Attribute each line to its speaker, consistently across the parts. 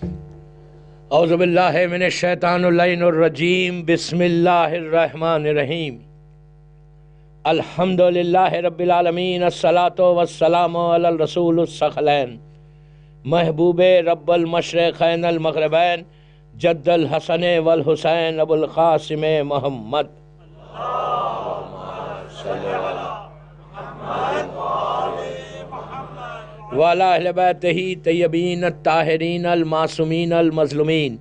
Speaker 1: اعوذ باللہ من الشیطان اللعین الرجیم، بسم اللہ الرحمن الرحیم۔ الحمد للہ رب العالمین، الصلاۃ والسلام علی الرسول الثقلین، محبوب رب المشرقین المغربین، جد الحسن والحسین ابو القاسم محمد۔ وعلی اہل بیتہ طیبین الطاہرین المعصومین المظلومین۔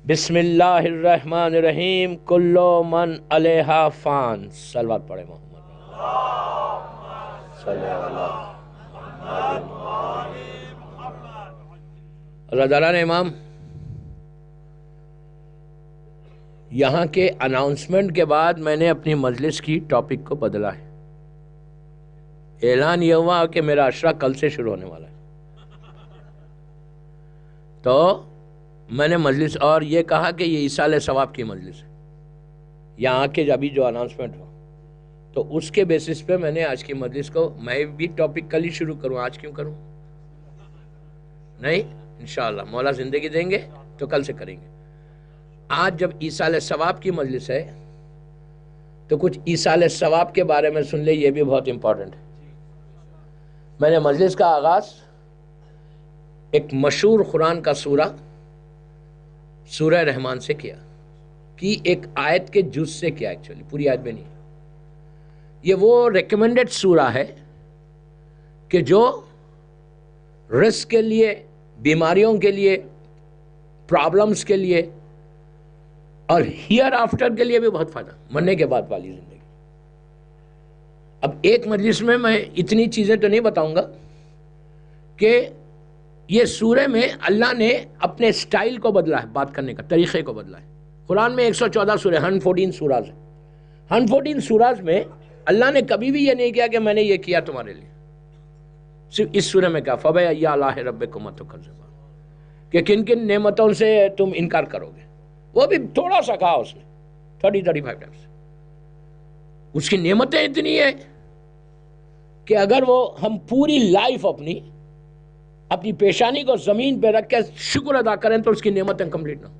Speaker 1: بسم اللہ الرحمن الرحیم، کل من علیہا فان۔ صلوات پڑھے محمد صلی اللہ۔ رضالان امام، یہاں کے اناؤنسمنٹ کے بعد میں نے اپنی مجلس کی ٹاپک کو بدلا ہے۔ اعلان یہ ہوا کہ میرا عشرہ کل سے شروع ہونے والا ہے، تو میں نے مجلس اور یہ کہا کہ یہ ایصال ثواب کی مجلس ہے، یہاں کے ابھی جو اناؤنسمنٹ ہو تو اس کے بیسس پہ میں نے آج کی مجلس کو، میں بھی ٹاپک کل ہی شروع کروں، آج کیوں کروں؟ نہیں، انشاءاللہ مولا زندگی دیں گے تو کل سے کریں گے۔ آج جب ایصال ثواب کی مجلس ہے تو کچھ ایصال ثواب کے بارے میں سن لے، یہ بھی بہت امپورٹنٹ ہے۔ میں نے مجلس کا آغاز ایک مشہور قرآن کا سورہ رحمان سے کیا، کی ایک آیت کے جز سے کیا، ایکچولی پوری آیت میں نہیں۔ یہ وہ ریکمنڈڈ سورہ ہے کہ جو رزق کے لیے، بیماریوں کے لیے، پرابلمز کے لیے اور ہیئر آفٹر کے لیے بھی بہت فائدہ، مرنے کے بعد والی زندگی۔ اب ایک مجلس میں اتنی چیزیں تو نہیں بتاؤں گا کہ یہ سورہ میں اللہ نے اپنے سٹائل کو بدلا ہے، بات کرنے کا طریقے کو بدلا ہے۔ قرآن میں 114 سورہ، 114 سوراز ہیں۔ 114 سوراز میں اللہ نے کبھی بھی یہ نہیں کیا کہ میں نے یہ کیا تمہارے لیے۔ صرف اس سورہ میں کہا فَبِأَيِّ آلَاءِ رَبِّكُمَا تُكَذِّبَانِ، کہ کن کن نعمتوں سے تم انکار کرو گے۔ وہ بھی تھوڑا سا کہا اس نے، 35 ٹائمز۔ اس کی نعمتیں اتنی ہیں کہ اگر وہ ہم پوری لائف اپنی پیشانی کو زمین پہ رکھ کے شکر ادا کریں تو اس کی نعمتیں کمپلیٹ نہ ہوں۔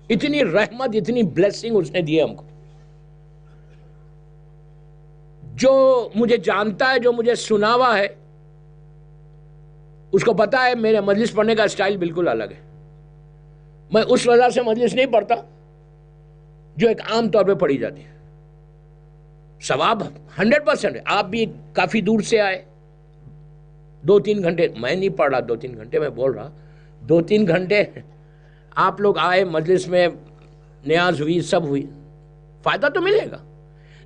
Speaker 1: اتنی رحمت، اتنی بلیسنگ اس نے دی ہے ہم کو۔ جو مجھے جانتا ہے، جو مجھے سنا ہوا ہے، اس کو پتا ہے میرے مجلس پڑھنے کا سٹائل بالکل الگ ہے۔ میں اس وجہ سے مجلس نہیں پڑھتا جو ایک عام طور پہ پڑھی جاتی ہے۔ ثواب 100% ہے۔ آپ بھی کافی دور سے آئے، 2-3 گھنٹے، میں نہیں پڑھ رہا 2-3 گھنٹے، میں بول رہا 2-3 گھنٹے آپ لوگ آئے، مجلس میں نیاز ہوئی، سب ہوئی، فائدہ تو ملے گا۔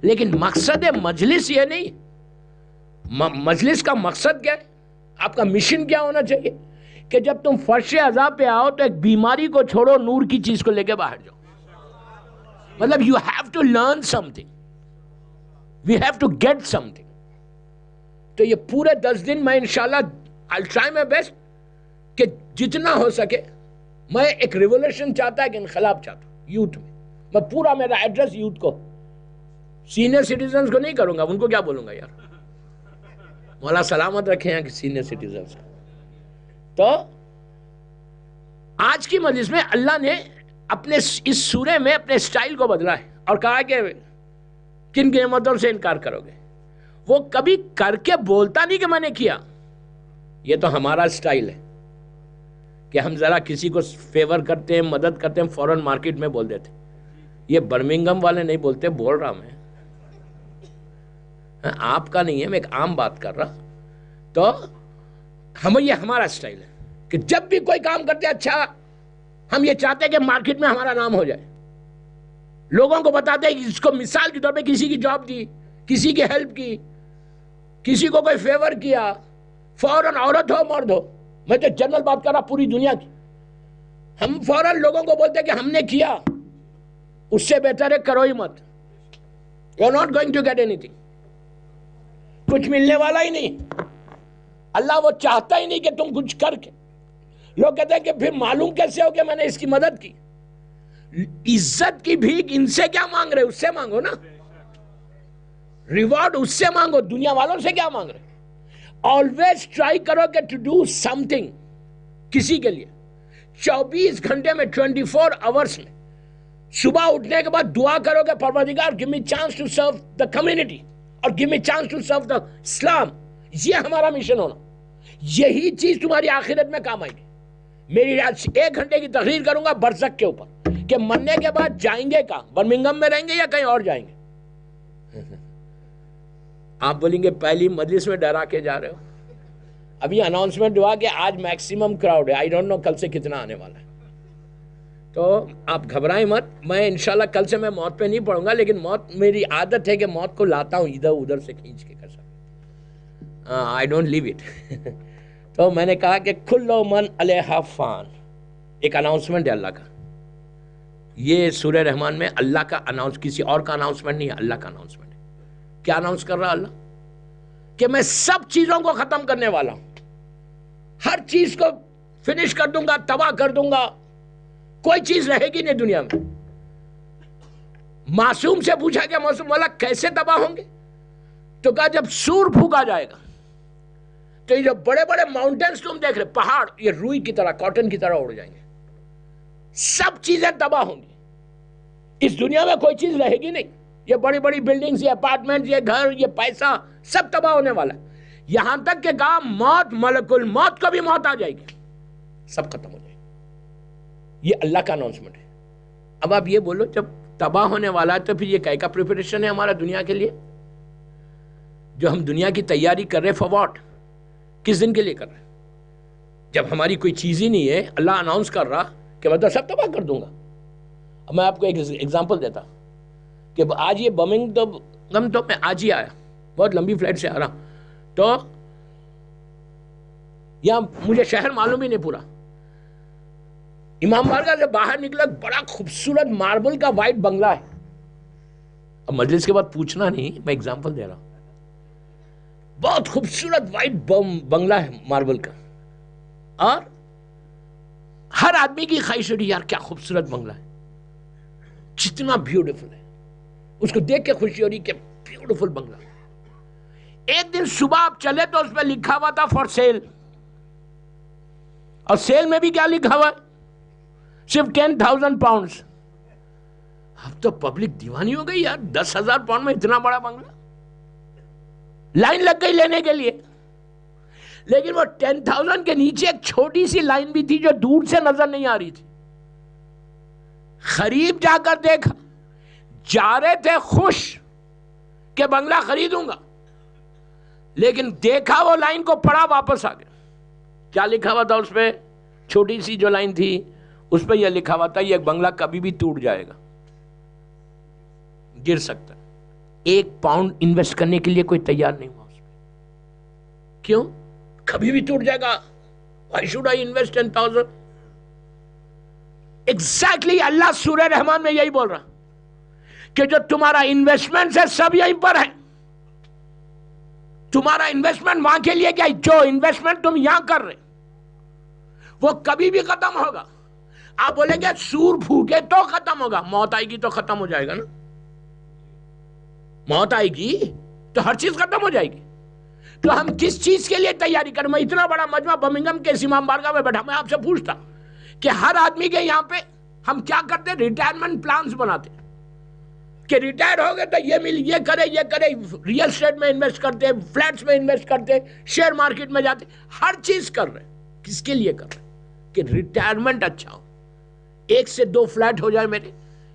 Speaker 1: لیکن مقصد مجلس یہ نہیں۔ مجلس کا مقصد کیا ہے؟ آپ کا مشن کیا ہونا چاہیے کہ جب تم فرش عذاب پہ آؤ تو ایک بیماری کو چھوڑو، نور کی چیز کو لے کے باہر جاؤ۔ مطلب you have to learn something, we have to get something۔ تو یہ پورے 10 دن میں انشاءاللہ I'll try my best کہ جتنا ہو سکے میں ایک ریولوشن چاہتا ہے، کہ انقلاب چاہتا ہوں یوتھ میں۔ میں پورا میرا ایڈریس یوتھ کو، سینئر سٹیزنز کو نہیں کروں گا، ان کو کیا بولوں گا یار، مولا سلامت رکھے ہیں کہ سینئر سٹیزنز کو۔ تو آج کی مجلس میں اللہ نے اپنے اس سورے میں اپنے سٹائل کو بدلا ہے اور کہا کہ کن نعمتوں سے انکار کرو گے۔ وہ کبھی کر کے بولتا نہیں کہ میں نے کیا۔ یہ تو ہمارا سٹائل ہے کہ ہم ذرا کسی کو فیور کرتے ہیں، مدد کرتے ہیں، فوراً مارکیٹ میں بول دیتے۔ یہ برمنگم والے نہیں بولتے، بول رہا میں، آپ کا نہیں ہے، میں ایک عام بات کر رہا۔ تو یہ ہمارا سٹائل ہے کہ جب بھی کوئی کام کرتے اچھا، ہم یہ چاہتے ہیں کہ مارکیٹ میں ہمارا نام ہو جائے، لوگوں کو بتاتے ہیں کہ اس کو مثال کے طور پہ کسی کی جاب دی، کسی کی ہیلپ کی، کسی کو کوئی فیور کیا، فوراً عورت ہو مرد ہو، میں تو جنرل بات کر رہا پوری دنیا کی، ہم فوراً لوگوں کو بولتے ہیں کہ ہم نے کیا۔ اس سے بہتر ہے کرو ہی مت۔ You are not going to get anything, کچھ ملنے والا ہی نہیں۔ اللہ وہ چاہتا ہی نہیں کہ تم کچھ کر کے۔ لوگ کہتے ہیں کہ پھر معلوم کیسے ہو کہ میں نے اس کی مدد کی؟ عزت کی بھیک ان سے کیا مانگ رہے؟ اس سے مانگو نا، ریوارڈ اس سے مانگو، دنیا والوں سے کیا مانگ رہے؟ آلویز ٹرائی کرو کہ ٹو ڈو سم تھنگ کسی کے لیے، 24 گھنٹے میں 24 آورس میں صبح اٹھنے کے بعد دعا کرو گے پروردگار give me chance to serve the community اور give me chance to serve the Islam. یہ ہمارا مشن ہونا. یہی چیز تمہاری آخرت میں کام آئے گی. میری 1 گھنٹے کی تقریر کروں گا برزخ کے اوپر کہ مرنے کے بعد جائیں گے کہاں, برمنگم میں رہیں گے یا کہیں اور جائیں گے. آپ بولیں گے پہلی مجلس میں ڈرا کے جا رہے ہو. ابھی اناؤنسمنٹ ہوا کہ آج میکسیمم کراؤڈ ہے, آئی ڈونٹ نو کل سے کتنا آنے والا ہے. تو آپ گھبرائیں مت. میں انشاءاللہ کل سے میں موت پہ نہیں پڑھوں گا, لیکن موت میری عادت ہے کہ موت کو لاتا ہوں ادھر ادھر سے کھینچ کے. I don't leave it. تو میں نے کہا کہ کلو من علیہا فان, ایک اناؤنسمنٹ ہے اللہ کا. یہ سورہ رحمان میں اللہ کا اناؤنس, کسی اور کا اناؤنسمنٹ نہیں ہے, اللہ کا اناؤنسمنٹ ہے. کیا اناؤنس کر رہا اللہ؟ کہ میں سب چیزوں کو ختم کرنے والا ہوں, ہر چیز کو فنش کر دوں گا, تباہ کر دوں گا, کوئی چیز رہے گی نہیں دنیا میں. معصوم سے پوچھا کہ معصوم والا کیسے تباہ ہوں گے؟ تو کہا جب سور پھونکا جائے گا تو یہ جو بڑے بڑے ماؤنٹینز تم دیکھ رہے, پہاڑ یہ روئی کی طرح, کاٹن کی طرح اڑ جائیں گے. سب چیزیں تباہ ہوں گی. اس دنیا میں کوئی چیز رہے گی نہیں. یہ بڑی بڑی بلڈنگز, یہ اپارٹمنٹ, یہ گھر, یہ پیسہ, سب تباہ ہونے والا ہے. یہاں تک کہ کہا موت, ملک الموت کو بھی موت آ جائے گی, سب ختم ہو جائے گی. یہ اللہ کا اناؤنسمنٹ ہے. اب آپ یہ بولو جب تباہ ہونے والا ہے تو پھر یہ کیا کا پریپریشن ہے ہمارا دنیا کے لیے؟ جو ہم دنیا کی تیاری کر رہے, فار واٹ, کس دن کے لیے کر رہے ہیں؟ جب ہماری کوئی چیز ہی نہیں ہے, اللہ اناؤنس کر رہا کہ میں تو سب تباہ کر دوں گا. اب میں آپ کو ایک ایگزامپل دیتا کہ آج یہ برمنگھم تو میں آج ہی آیا, بہت لمبی فلائٹ سے آ رہا, تو یہاں مجھے شہر معلوم ہی نہیں پورا. امام بارگاہ سے باہر نکلا, بڑا خوبصورت ماربل کا وائٹ بنگلہ ہے. اب مجلس کے بعد پوچھنا نہیں, میں ایگزامپل دے رہا ہوں. بہت خوبصورت وائٹ بنگلہ ہے ماربل کا, اور ہر آدمی کی خواہش ہوتی یار کیا خوبصورت بنگلہ ہے, جتنا بیوٹیفل ہے, اس کو دیکھ کے خوشی ہو رہی کہ بیوٹیفل بنگلہ. ایک دن صبح آپ چلے تو اس پہ لکھا ہوا تھا فار سیل, اور سیل میں بھی کیا لکھا ہوا ہے, صرف 10,000 پاؤنڈز. اب تو پبلک دیوانی ہو گئی یار, 10,000 پاؤنڈ میں اتنا بڑا بنگلہ. لائن لگ گئی لینے کے لیے, لیکن وہ 10,000 کے نیچے ایک چھوٹی سی لائن بھی تھی جو دور سے نظر نہیں آ رہی تھی. قریب جا کر دیکھا, جا رہے تھے خوش کہ بنگلہ خریدوں گا, لیکن دیکھا وہ لائن کو, پڑھا, واپس آ گیا. کیا لکھا ہوا تھا اس پہ؟ چھوٹی سی جو لائن تھی اس پہ یہ لکھا ہوا تھا یہ بنگلہ کبھی بھی ٹوٹ جائے گا, گر سکتا ہے. 1 پاؤنڈ انویسٹ کرنے کے لیے کوئی تیار نہیں ہوا اس میں. کیوں؟ کبھی بھی ٹوٹ جائے گا. Why should I invest 10,000? Exactly اللہ سورہ رحمان میں یہی بول رہا کہ جو تمہارا انویسٹمنٹ ہے سب یہیں پر ہے. تمہارا انویسٹمنٹ وہاں کے لیے کیا ہے؟ جو انویسٹمنٹ تم یہاں کر رہے وہ کبھی بھی ختم ہوگا. آپ بولیں گے سور پھونکے تو ختم ہوگا, موت آئے گی تو ختم ہو جائے گا نا. موت آئے گی تو ہر چیز ختم ہو جائے گی. تو ہم کس چیز کے لیے تیاری کریں؟ میں اتنا بڑا مجمع برمنگھم کے امام بارگاہ میں بیٹھا, میں آپ سے پوچھتا کہ ہر آدمی کے یہاں پہ ہم کیا کرتے؟ ریٹائرمنٹ پلانز بناتے کہ ریٹائر ہو گئے تو یہ کرے, ریئل اسٹیٹ میں انویسٹ کرتے, فلیٹس میں انویسٹ کرتے, شیئر مارکیٹ میں جاتے, ہر چیز کر رہے. کس کے لیے کر رہے؟ کہ ریٹائرمنٹ اچھا ہو, 1 سے 2 فلیٹ ہو جائے میرے,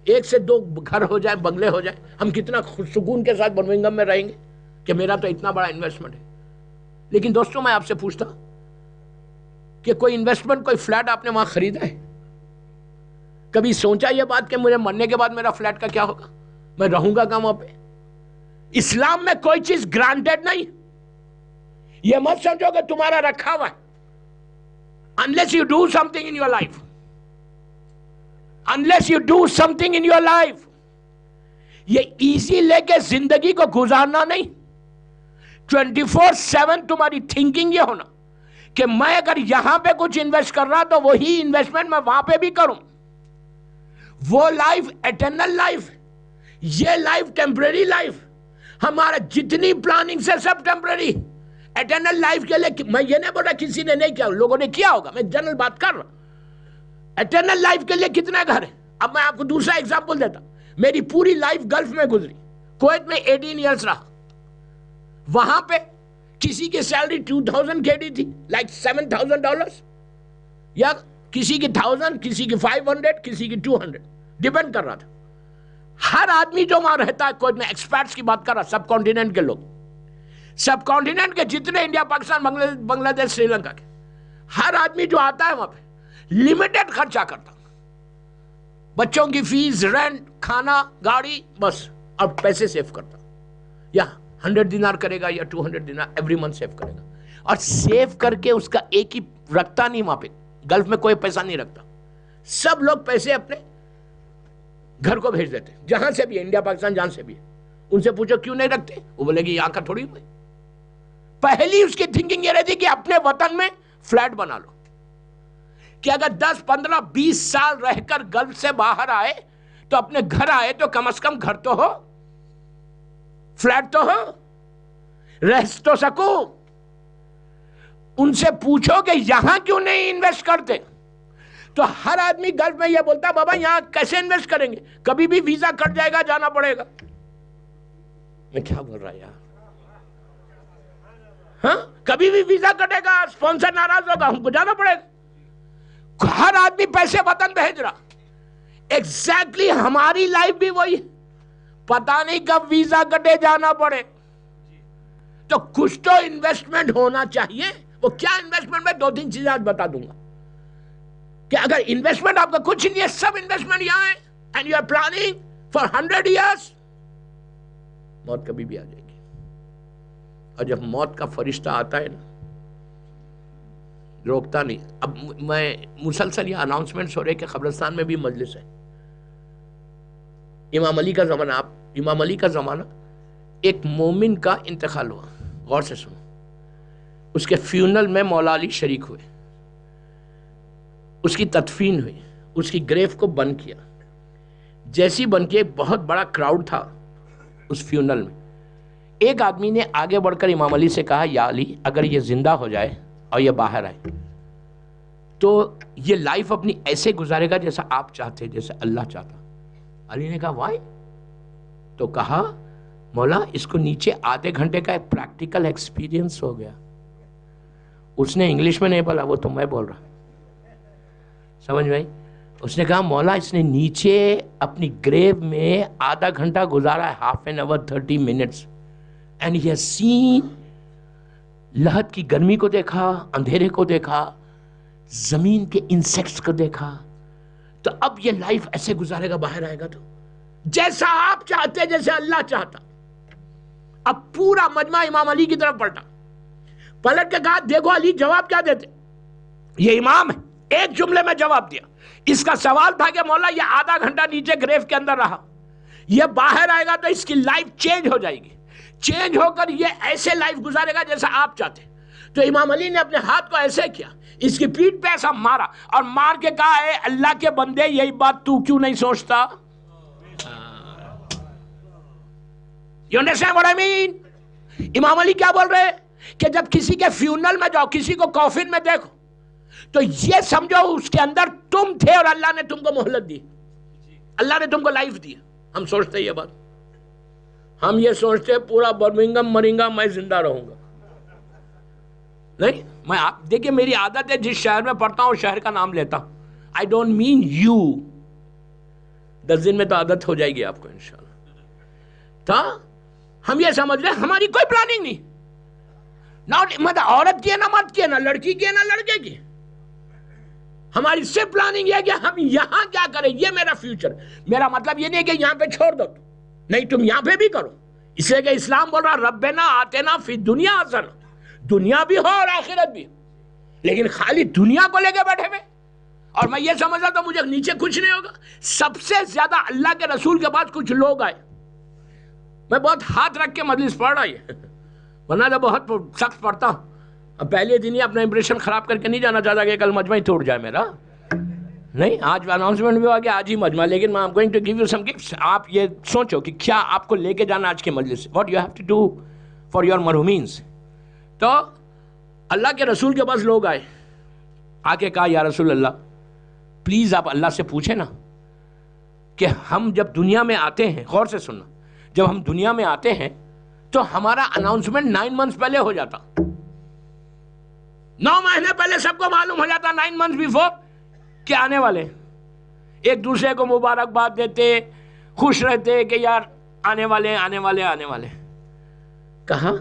Speaker 1: 1 سے 2 گھر ہو جائے, بنگلے ہو جائے, ہم کتنا سکون کے ساتھ برمنگھم میں رہیں گے کہ میرا تو اتنا بڑا انویسٹمنٹ ہے. لیکن دوستوں میں آپ سے پوچھتا کہ کوئی انویسٹمنٹ, کوئی فلیٹ آپ نے وہاں خریدا ہے؟ کبھی سوچا یہ بات کہ مجھے مرنے کے بعد میرا فلیٹ کا کیا ہوگا, میں رہوں گا کہاں وہاں پہ؟ اسلام میں کوئی چیز گرانٹیڈ نہیں. یہ مت سمجھو کہ تمہارا رکھا ہوا ہے. unless you do something in your life, unless you do something in your life, یہ ایزی لے کے زندگی کو گزارنا نہیں. 24/7 تمہاری تھنکنگ یہ ہونا کہ میں اگر یہاں پہ کچھ انویسٹ کر رہا تو وہی انویسٹمنٹ میں وہاں پہ بھی کروں. وہ لائف ایٹرنل لائف, یہ لائف ٹیمپرری لائف. ہمارا جتنی پلاننگ سے سب ٹیمپرری. ایٹرنل لائف کے لیے میں یہ نہیں بول رہا کسی نے نہیں کیا, لوگوں نے کیا ہوگا, میں جنرل بات کر رہا. اٹرنل لائف کے لیے کتنے گھر ہیں؟ اب میں آپ کو دوسرا ایگزامپل دیتا ہوں. میری پوری لائف گلف میں گزری. کویت میں 18 ایئرس رہا. وہاں پہ کسی کی سیلری 2000 KD تھی, لائک $7,000, یا کسی کی 1000, کسی کی 500, کسی کی 200, ڈیپینڈ کر رہا تھا. ہر آدمی جو وہاں رہتا ہے کویت میں, ایکسپیرٹس کی بات کر رہا, سب کانٹیننٹ کے لوگ, سب کانٹیننٹ کے جتنے انڈیا, پاکستان, بنگلہ دیش, سری لنکا کے, ہر آدمی جو آتا ہے وہاں پہ لمیٹڈ خرچہ کرتا. بچوں کی فیس, رینٹ, کھانا, گاڑی, بس, اور پیسے سیو کرتا. یا 100 دینار کرے گا یا 200 دینار ایوری منتھ سیو کرے گا. اور سیو کر کے اس کا ایک ہی رکھتا نہیں. وہاں پہ گلف میں کوئی پیسہ نہیں رکھتا. سب لوگ پیسے اپنے گھر کو بھیج دیتے, جہاں سے بھی, انڈیا پاکستان جہاں سے بھی. ان سے پوچھو کیوں نہیں رکھتے, وہ بولے گی یہاں کا تھوڑی ہوئے. پہلی اس کی تھنکنگ یہ رہتی کہ اپنے وطن میں فلیٹ بنا لو, کہ اگر 10, 15, 20 سال رہ کر گلف سے باہر آئے تو اپنے گھر آئے تو کم از کم گھر تو ہو, فلیٹ تو ہو, رہ تو سکو. ان سے پوچھو کہ یہاں کیوں نہیں انویسٹ کرتے, تو ہر آدمی گلف میں یہ بولتا بابا یہاں کیسے انویسٹ کریں گے, کبھی بھی ویزا کٹ جائے گا, جانا پڑے گا. میں کیا بول رہا یار, ہاں, کبھی بھی ویزا کٹے گا, اسپانسر ناراض ہوگا, ہم کو جانا پڑے گا. ہر آدمی پیسے وطن بھیج رہا. ایگزیکٹلی ہماری لائف بھی وہی, پتا نہیں کب ویزا کٹے, جانا پڑے. تو کچھ تو انویسٹمنٹ ہونا چاہیے. وہ کیا انویسٹمنٹ, میں 2-3 چیزیں آج بتا دوں گا. کہ اگر انویسٹمنٹ آپ کا کچھ نہیں ہے, سب انویسٹمنٹ یہاں ہے, and you are planning for 100 years, موت کبھی بھی آ جائے گی. اور جب موت کا فرشتہ آتا ہے نا, روکتا نہیں. اب میں مسلسل یہ اناؤنسمنٹس ہو رہے کہ قبرستان میں بھی مجلس ہے. امام علی کا زمانہ, آپ امام علی کا زمانہ, ایک مومن کا انتقال ہوا, غور سے سنو. اس کے فیونل میں مولا علی شریک ہوئے, اس کی تدفین ہوئی, اس کی گریو کو بند کیا. جیسی بند کی, ایک بہت بڑا کراؤڈ تھا اس فیونل میں. ایک آدمی نے آگے بڑھ کر امام علی سے کہا, یا علی, اگر یہ زندہ ہو جائے اور یہ باہر آئے تو یہ لائف اپنی ایسے گزارے گا جیسا آپ چاہتے, جیسے اللہ چاہتا. علی نے کہا وائی؟ تو کہا مولا اس کو نیچے آدھے گھنٹے کا ایک پریکٹیکل ایکسپیرینس ہو گیا. اس نے انگلش میں نہیں بولا, وہ تو میں بول رہا, سمجھ میں. اس نے کہا مولا اس نے نیچے اپنی گریو میں آدھا گھنٹہ گزارا ہے, half an hour 30 minutes, and he has seen لہت کی گرمی کو دیکھا, اندھیرے کو دیکھا, زمین کے انسیکٹس کو دیکھا. تو اب یہ لائف ایسے گزارے گا, باہر آئے گا تو جیسا آپ چاہتے, جیسے اللہ چاہتا. اب پورا مجمع امام علی کی طرف پلٹا, پلٹ کے کہا دیکھو علی جواب کیا دیتے, یہ امام ہے. ایک جملے میں جواب دیا. اس کا سوال تھا کہ مولا یہ آدھا گھنٹہ نیچے گریو کے اندر رہا, یہ باہر آئے گا تو اس کی لائف چینج ہو جائے گی, چینج ہو کر یہ ایسے لائف گزارے گا جیسا آپ چاہتے. تو امام علی نے اپنے ہاتھ کو ایسے کیا, اس کی پیٹھ پہ ایسا مارا, اور مار کے کہا اے اللہ کے بندے یہی بات تو کیوں نہیں سوچتا. You understand what I mean? امام علی کیا بول رہے کہ جب کسی کے فیونل میں جاؤ, کسی کو کافن میں دیکھو, تو یہ سمجھو اس کے اندر تم تھے اور اللہ نے تم کو مہلت دی, اللہ نے تم کو لائف دی. ہم سوچتے یہ بات, ہم یہ سوچتے پورا برمنگم مریں گا میں زندہ رہوں گا. نہیں, میں آپ دیکھیں میری عادت ہے جس شہر میں پڑھتا ہوں شہر کا نام لیتا ہوں. I don't mean you. 10 دن میں تو عادت ہو جائے گی آپ کو انشاءاللہ. تو ہم یہ سمجھ رہے ہماری کوئی پلاننگ نہیں, نہ عورت کی ہے, نہ مرد کی ہے, نہ لڑکی کی ہے, نہ لڑکے کی. ہماری صرف پلاننگ یہ ہے کہ ہم یہاں کیا کریں, یہ میرا فیوچر. میرا مطلب یہ نہیں کہ یہاں پہ چھوڑ دو, نہیں, تم یہاں پہ بھی کرو. اس لیے کہ اسلام بول رہا ربنا آتنا فی دنیا حسنہ, دنیا بھی ہو اور آخرت بھی. لیکن خالی دنیا کو لے کے بیٹھے ہوئے, اور میں یہ سمجھا تو مجھے نیچے کچھ نہیں ہوگا. سب سے زیادہ اللہ کے رسول کے پاس کچھ لوگ آئے. میں بہت ہاتھ رکھ کے مجلس پڑھ رہا ہے, ورنہ تو بہت سخت پڑھتا ہوں. اب پہلے دن ہی اپنا امپریشن خراب کر کے نہیں جانا چاہتا کہ کل مجمع ہی ٹوٹ جائے میرا. نہیں, آج اناؤنسمنٹ بھی ہو گیا, آج ہی مجمع, لیکن میں going to give you some gifts. آپ یہ سوچو کہ کیا آپ کو لے کے جانا آج کے مجلس سے, what you have to do for your مرحومینس. تو اللہ کے رسول کے پاس لوگ آئے, آ کے کہا یا رسول اللہ پلیز آپ اللہ سے پوچھیں نا کہ ہم جب دنیا میں آتے ہیں، غور سے سننا، جب ہم دنیا میں آتے ہیں تو ہمارا اناؤنسمنٹ 9 months پہلے ہو جاتا، 9 مہینے پہلے سب کو معلوم ہو جاتا، 9 months before کہ آنے والے، ایک دوسرے کو مبارکباد دیتے، خوش رہتے کہ یار آنے والے آنے والے آنے والے. کہاں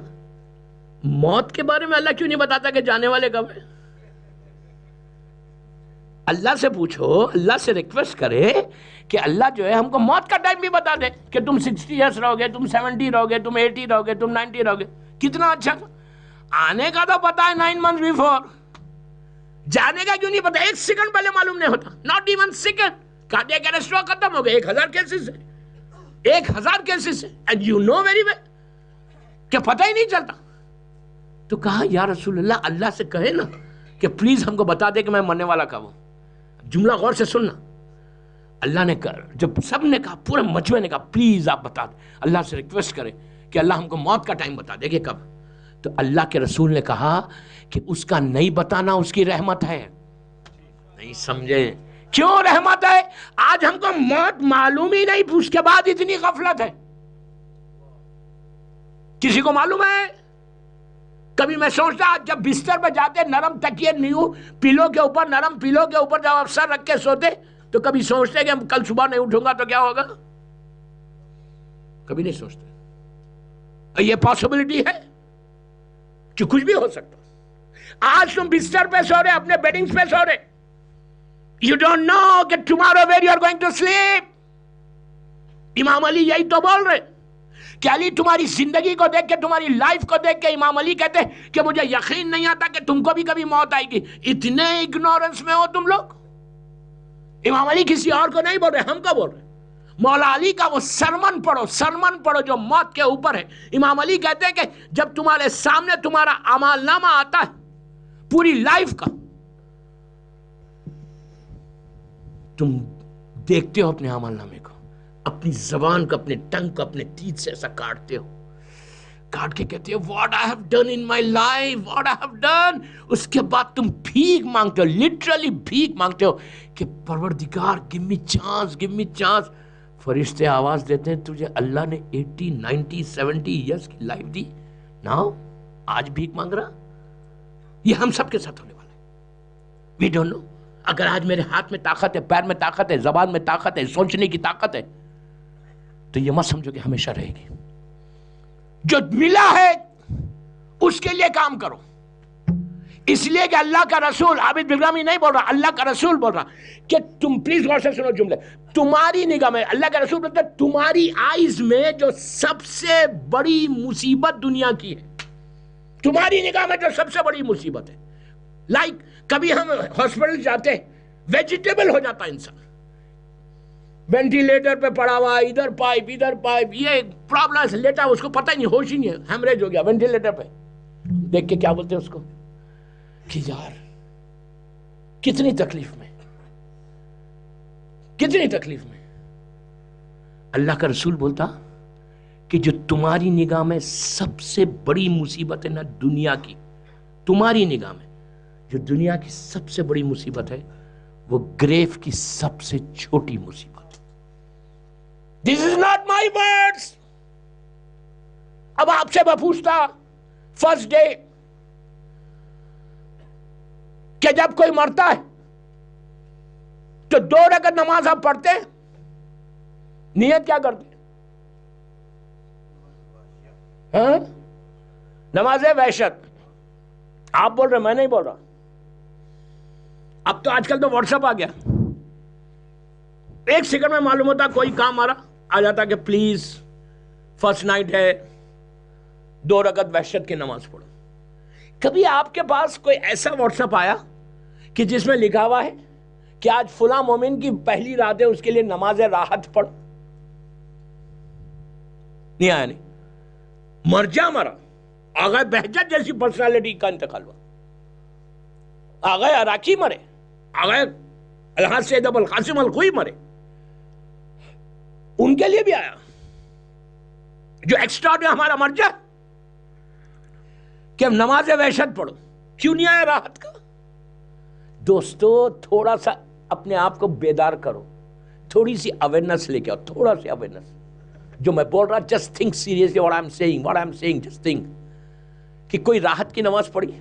Speaker 1: موت کے بارے میں اللہ کیوں نہیں بتاتا کہ جانے والے کب ہیں؟ اللہ سے پوچھو، اللہ سے ریکویسٹ کرے کہ اللہ جو ہے ہم کو موت کا ٹائم بھی بتا دے کہ تم 60 years رہو گے، تم 70 رہو گے، تم 80 رہو گے، تم 90 رہو گے. کتنا اچھا تھا. آنے کا تو پتا ہے 9 months before، جانے کا کیوں نہیں پتا؟ 1 سیکنڈ پہلے معلوم نہیں ہوتا، not even second. Cardiac arrest ختم ہو گئے، 1000 کیسز ہے، 1000 کیسز ہے، and you know very well کہ پتہ ہی نہیں چلتا. تو کہا یا رسول اللہ، اللہ سے کہے نا کہ پلیز ہم کو بتا دے کہ میں مرنے والا کب ہوں. جملہ غور سے سننا، اللہ نے جب سب نے کہا، پورے مجمع نے کہا پلیز آپ بتا دیں، اللہ سے ریکویسٹ کرے کہ اللہ ہم کو موت کا ٹائم بتا دے کہ کب. تو اللہ کے رسول نے کہا کہ اس کا نہیں بتانا اس کی رحمت ہے. نہیں سمجھے کیوں رحمت ہے؟ آج ہم کو موت معلوم ہی نہیں، اس کے بعد اتنی غفلت ہے. کسی کو معلوم ہے؟ کبھی میں سوچتا جب بستر پہ جاتے نرم تکیے نیو پیلو کے اوپر، نرم پیلو کے اوپر جب آپ سر رکھ کے سوتے تو کبھی سوچتے کہ ہم کل صبح نہیں اٹھوں گا تو کیا ہوگا؟ کبھی نہیں سوچتے. یہ پاسبلٹی ہے کہ کچھ بھی ہو سکتا. آج تم بستر پہ سو رہے، اپنے بیڈنگز پہ سو رہے، یو ڈونٹ نو کہ tomorrow where you are going to sleep. Imam Ali یہی تو بول رہے کہ علی تمہاری زندگی کو دیکھ کے، تمہاری لائف کو دیکھ کے امام علی کہتے ہیں کہ مجھے یقین نہیں آتا کہ تم کو بھی کبھی موت آئے گی. اتنے اگنورنس میں ہو تم لوگ. امام علی کسی اور کو نہیں بول رہے، ہم کو بول رہے. مولا علی کا وہ سرمن پڑھو جو موت کے اوپر ہے. امام علی کہتے ہیں کہ جب تمہارے سامنے تمہارا اعمال نامہ آتا ہے پوری لائف کا، تم دیکھتے ہو اپنے اعمال نامے کو، اپنی زبان کو، اپنے ٹنگ کو اپنے تیت سے ایسا کاٹتے ہو، کاٹ کے کہتے ہو what I have done in my life, what I have done. اس کے بعد تم بھیک مانگتے ہو، لٹرلی بھیک مانگتے ہو کہ پروردگار give me chance, give me chance. فرشتے آواز دیتے ہیں تجھے اللہ نے 80, 90, 70 years کی لائف دی، ناؤ آج بھیک مانگ رہا. یہ ہم سب کے ساتھ ہونے والا ہے. We don't know. اگر آج میرے ہاتھ میں طاقت ہے، پیر میں طاقت ہے، زبان میں طاقت ہے، سوچنے کی طاقت ہے، تو یہ مت سمجھو کہ ہمیشہ رہے گی. جو ملا ہے اس کے لیے کام کرو. اس لیے کہ اللہ کا رسول، عابد بلرامی نہیں بول رہا، اللہ کا رسول بول رہا کہ تم پلیز غور سے سنو جملے. تمہاری نگاہ میں، اللہ کا رسول بولتا ہے تمہاری آئیز میں جو سب سے بڑی مصیبت دنیا کی ہے، تمہاری نگاہ میں جو سب سے بڑی مصیبت ہے. لائک کبھی ہم ہاسپٹل جاتے ہیں، ویجیٹیبل ہو جاتا انسان، وینٹیلیٹر پہ پڑا ہوا، ادھر پائپ، یہ پرابلم ہے، لیٹا اس کو پتہ ہی نہیں، ہوش ہی نہیں ہے، ہیمریج ہو گیا وینٹیلیٹر پہ. دیکھ کے کیا بولتے ہیں اس کو کہ یار کتنی تکلیف میں. اللہ کا رسول بولتا کہ جو تمہاری نگاہ میں سب سے بڑی مصیبت ہے نا دنیا کی، تمہاری نگاہ میں جو دنیا کی سب سے بڑی مصیبت ہے وہ گریف کی سب سے چھوٹی مصیبت. This is not my words. اب آپ سے میں پوچھتا فرسٹ ڈے کہ جب کوئی مرتا ہے تو 2 رکعت نماز آپ پڑھتے ہیں، نیت کیا کرتے ہیں؟ نماز وحشت. آپ بول رہے، میں نہیں بول رہا. اب تو آج کل تو واٹس ایپ آ گیا، 1 سیکنڈ میں معلوم ہوتا کوئی کام آ جاتا کہ پلیز فرسٹ نائٹ ہے، 2 رکعت وحشت کی نماز پڑھو. کبھی آپ کے پاس کوئی ایسا واٹس ایپ آیا کہ جس میں لکھا ہوا ہے کہ آج فلاں مومن کی پہلی رات ہے، اس کے لیے نماز راحت پڑھ؟ نہیں آیا. نہیں مر جا مرا. آغا بہجت جیسی پرسنالٹی کا انتقال ہوا، آغا عراقی مرے، آغا الحاظ سید ابو القاسم الخوئی مرے، ان کے لیے بھی آیا جو ایکسٹرا نے ہمارا مر جا کہ ہم نماز وحشت پڑھو. کیوں نہیں آیا راحت کا؟ دوستو تھوڑا سا اپنے آپ کو بیدار کرو, تھوڑی سی اویئرنس لے کے آؤ, تھوڑا سی اویئرنس. جو میں بول رہا, just think seriously what I'm saying, just think. کہ کوئی راحت کی نماز پڑھی,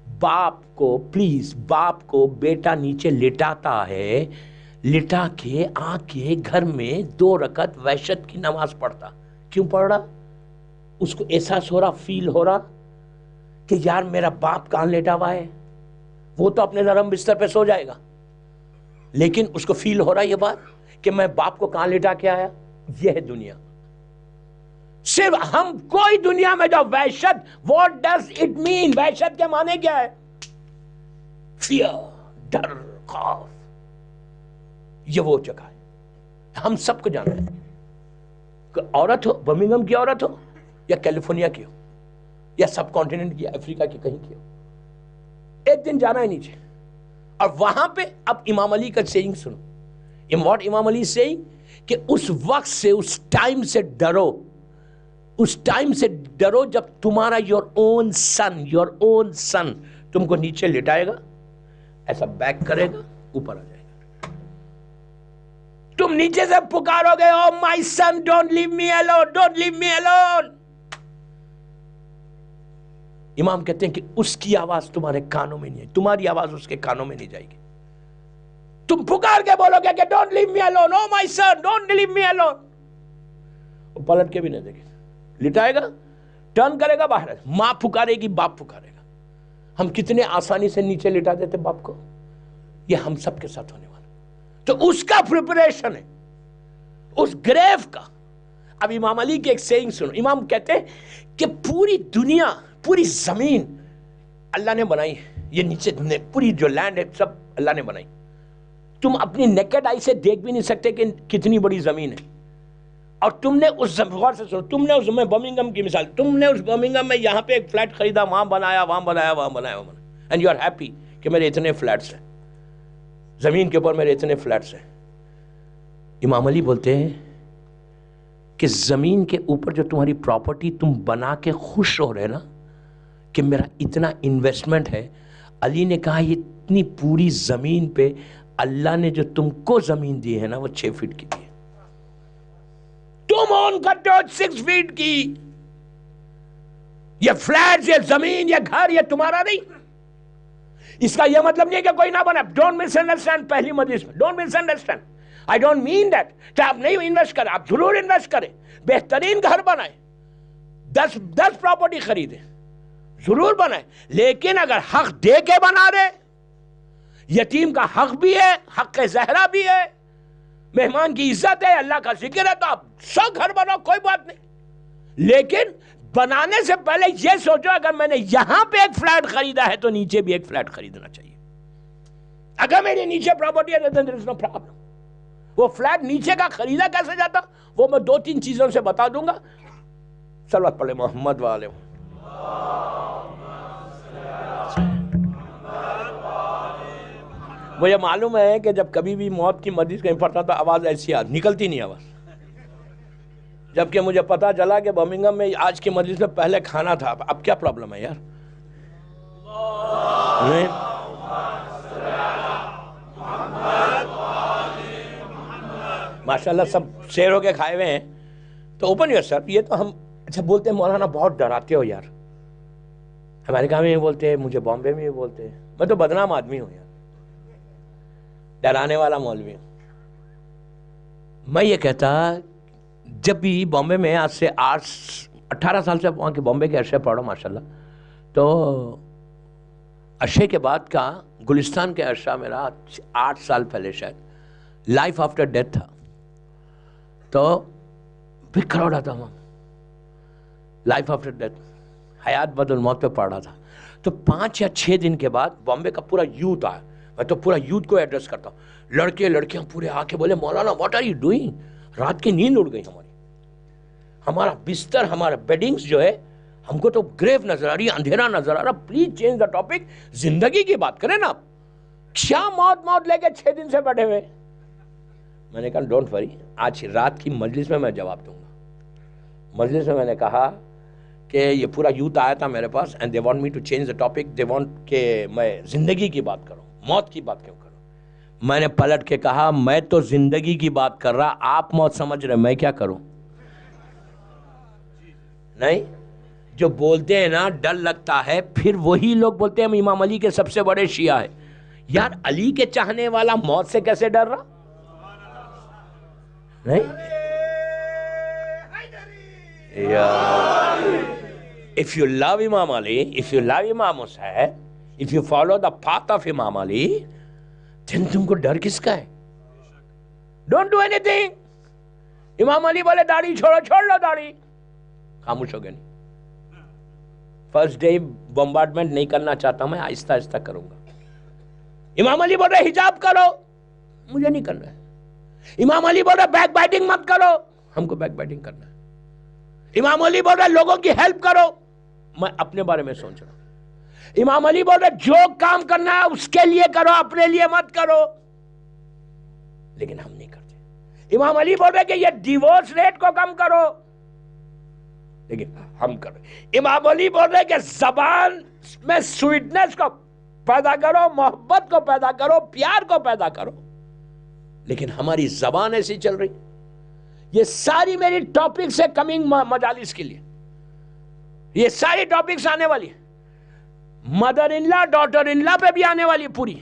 Speaker 1: باپ کو, پلیز باپ کو بیٹا نیچے لٹاتا ہے, لٹا کے آ کے گھر میں 2 رکعت وحشت کی نماز پڑھتا. کیوں پڑھ رہا؟ اس کو احساس ہو رہا, فیل ہو رہا کہ یار میرا باپ کہاں لیٹا ہوا ہے, وہ تو اپنے نرم بستر پہ سو جائے گا, لیکن اس کو فیل ہو رہا یہ بات کہ میں باپ کو کہاں لٹا کے آیا. یہ ہے دنیا. صرف ہم کوئی دنیا میں جو وحشت, what does it mean, وحشت کے معنی کیا ہے؟ فیئر, ڈر, خوف. یہ وہ جگہ ہے, ہم سب کو جانا ہے. کہ عورت ہو, برمنگھم کی عورت ہو, یا کیلیفورنیا کی ہو, یا سب کانٹیننٹ کی, افریقہ کی کہیں کی ہو, ایک دن جانا ہے نیچے. اور وہاں پہ اب امام علی کا سیئنگ سنو. what امام علی سیئنگ, کہ اس وقت سے, اس ٹائم سے ڈرو, اس ٹائم سے ڈرو جب تمہارا your own son تم کو نیچے لٹائے گا, ایسا بیک کرے گا, اوپر آ جائے گا. تم نیچے سے پکارو گے, oh my son, don't leave me alone. امام کہتے ہیں کہ اس کی آواز تمہارے کانوں میں نہیں ہے, تمہاری آواز اس کے کانوں میں نہیں جائے گی. تم پکار کے بولو گے کہ don't leave me alone, oh my son, don't leave me alone. وہ پلٹ کے بھی نہیں دیکھے, لٹائے گا, ٹرن کرے گا باہر. ماں پکارے گی, باپ پکارے گا. ہم کتنے آسانی سے نیچے لٹا دیتے باپ کو. یہ ہم سب کے ساتھ ہونے والا. تو اس کا پریپریشن ہے, اس گریو کا. اب امام علی کی ایک سیئنگ سنو. امام کہتے ہیں کہ پوری دنیا, پوری زمین اللہ نے بنائی ہے. یہ نیچے پوری جو لینڈ ہے سب اللہ نے بنائی. تم اپنی نیکڈ آئی سے دیکھ بھی نہیں سکتے کہ کتنی بڑی زمین ہے. اور تم نے اس غور سے سنو, تم نے اس میں برمنگھم کی مثال, تم نے اس برمنگھم میں یہاں پہ ایک فلیٹ خریدا, وہاں بنایا, اینڈ یو آر ہیپی کہ میرے اتنے فلیٹس ہیں, زمین کے اوپر میرے اتنے فلیٹس ہیں. امام علی بولتے ہیں کہ زمین کے اوپر جو تمہاری پراپرٹی تم بنا کے خوش ہو رہے نا کہ میرا اتنا انویسٹمنٹ ہے, علی نے کہا یہ اتنی پوری زمین پہ اللہ نے جو تم کو زمین دی ہے نا وہ 6 فٹ کی دی ہے. تم اون کرتے ہو 6 فٹ کی. یہ فلیٹس, یہ زمین, یہ گھر, یہ تمہارا نہیں. اس کا یہ مطلب نہیں ہے کہ کوئی نہ بنا. ڈونٹ مس انڈرسٹینڈ پہلی مجلس میں, don't miss understand. I don't mean that کہ آپ نہیں انویسٹ کریں, آپ ضرور انویسٹ کریں, بہترین گھر بنائیں, 10 پراپرٹی خریدیں, ضرور بنائیں, لیکن اگر حق دے کے بنا رہے, یتیم کا حق بھی ہے, حق زہرا بھی ہے, مہمان کی عزت ہے, اللہ کا ذکر ہے, تو آپ 100 گھر بناؤ, کوئی بات نہیں. لیکن بنانے سے پہلے یہ سوچو اگر میں نے یہاں پہ ایک فلیٹ خریدا ہے تو نیچے بھی ایک فلیٹ خریدنا چاہیے. اگر میری نیچے پراپرٹی ہے then there is no problem. وہ فلیٹ نیچے کا خریدا کیسے جاتا وہ میں 2-3 چیزوں سے بتا دوں گا. صلوات پڑھے محمد والے. مجھے معلوم ہے کہ جب کبھی بھی موت کی مجلس کہیں پڑتا تو آواز ایسی نکلتی نہیں آواز. جبکہ مجھے پتا چلا کہ برمنگھم میں آج کی مجلس میں پہلے کھانا تھا. اب کیا پرابلم ہے یار؟ ماشاءاللہ سب شیر ہو کے کھائے ہوئے ہیں. تو اوپن یور سیلف. یہ تو ہم اچھا بولتے ہیں مولانا بہت ڈراتے ہو یار. امریکہ میں بھی بولتے ہیں, مجھے بامبے میں بھی بولتے ہیں. میں تو بدنام آدمی ہوں یار, ڈرانے والا مولوی ہوں. میں یہ کہتا جب بھی بامبے میں آج سے 18 سال سے وہاں کے بامبے کے عرصے پڑھا ماشاءاللہ, تو عرصے کے بعد کا گلستان کے عرصہ میرا 8 سال پہلے شاید لائف آفٹر ڈیتھ تھا. تو پھر کراؤڈ آتا ہوں, لائف آفٹر ڈیتھ, حیات بعد الموت پہ پڑھ رہا تھا. تو 5 یا 6 دن کے بعد بامبے کا پورا یوتھ آیا. میں تو پورا یوتھ کو ایڈریس کرتا ہوں. لڑکے لڑکیاں پورے آ کے بولے مولانا واٹ آر یو ڈوئنگ. رات کی نیند اڑ گئی ہماری. ہمارا بستر, ہمارا بیڈنگز جو ہے ہم کو تو گریو نظر آ رہی ہے, اندھیرا نظر آ رہا. پلیز چینج دا ٹاپک, زندگی کی بات کریں نا آپ. کیا موت لے کے 6 دن سے بیٹھے ہوئے. میں نے کہا ڈونٹ وری, آج رات کی مجلس میں جواب دوں گا. مجلس میں نے کہا کہ یہ پورا یوتھ آیا تھا میرے پاس and they want me to change the topic. They want کہ میں زندگی کی بات کروں, موت کی بات کیوں کروں. میں نے پلٹ کے کہا میں تو زندگی کی بات کر رہا, آپ موت سمجھ رہے, میں کیا کروں؟ نہیں, جو بولتے ہیں نا ڈر لگتا ہے, پھر وہی لوگ بولتے ہیں ہم امام علی کے سب سے بڑے شیعہ ہیں. یار علی کے چاہنے والا موت سے کیسے ڈر رہا؟ نہیں, if you love Imam Ali, if you love Imam Hussain, if you follow the path of Imam Ali, then تم کو ڈر کس کا ہے؟ Don't do anything. امام علی بولے داڑھی چھوڑو, چھوڑ لو داڑھی, خاموش ہو گئے. نہیں, فرسٹ ڈے بمبارڈمنٹ نہیں کرنا چاہتا میں, آہستہ آہستہ کروں گا. امام علی بول رہے حجاب کرو, مجھے نہیں کرنا ہے. امام علی بول رہے بیک بائٹنگ مت کرو, ہم کو بیک بائٹنگ کرنا ہے. امام علی بول رہے لوگوں کی ہیلپ کرو, میں اپنے بارے میں سوچ رہا ہوں. امام علی بول رہے جو کام کرنا ہے اس کے لیے کرو, اپنے لیے مت کرو. لیکن ہم نہیں کرتے. امام علی بول رہے کہ یہ ڈیورس ریٹ کو کم کرو, لیکن ہم کر رہے. امام علی بول رہے کہ زبان میں سویٹنس کو پیدا کرو, محبت کو پیدا کرو, پیار کو پیدا کرو, لیکن ہماری زبان ایسی چل رہی. یہ ساری میری ٹاپکس ہے کمنگ مجالس کے لیے, یہ ساری ٹاپکس آنے والی ہیں. Mother in law, daughter in لا پہ بھی آنے والی پوری.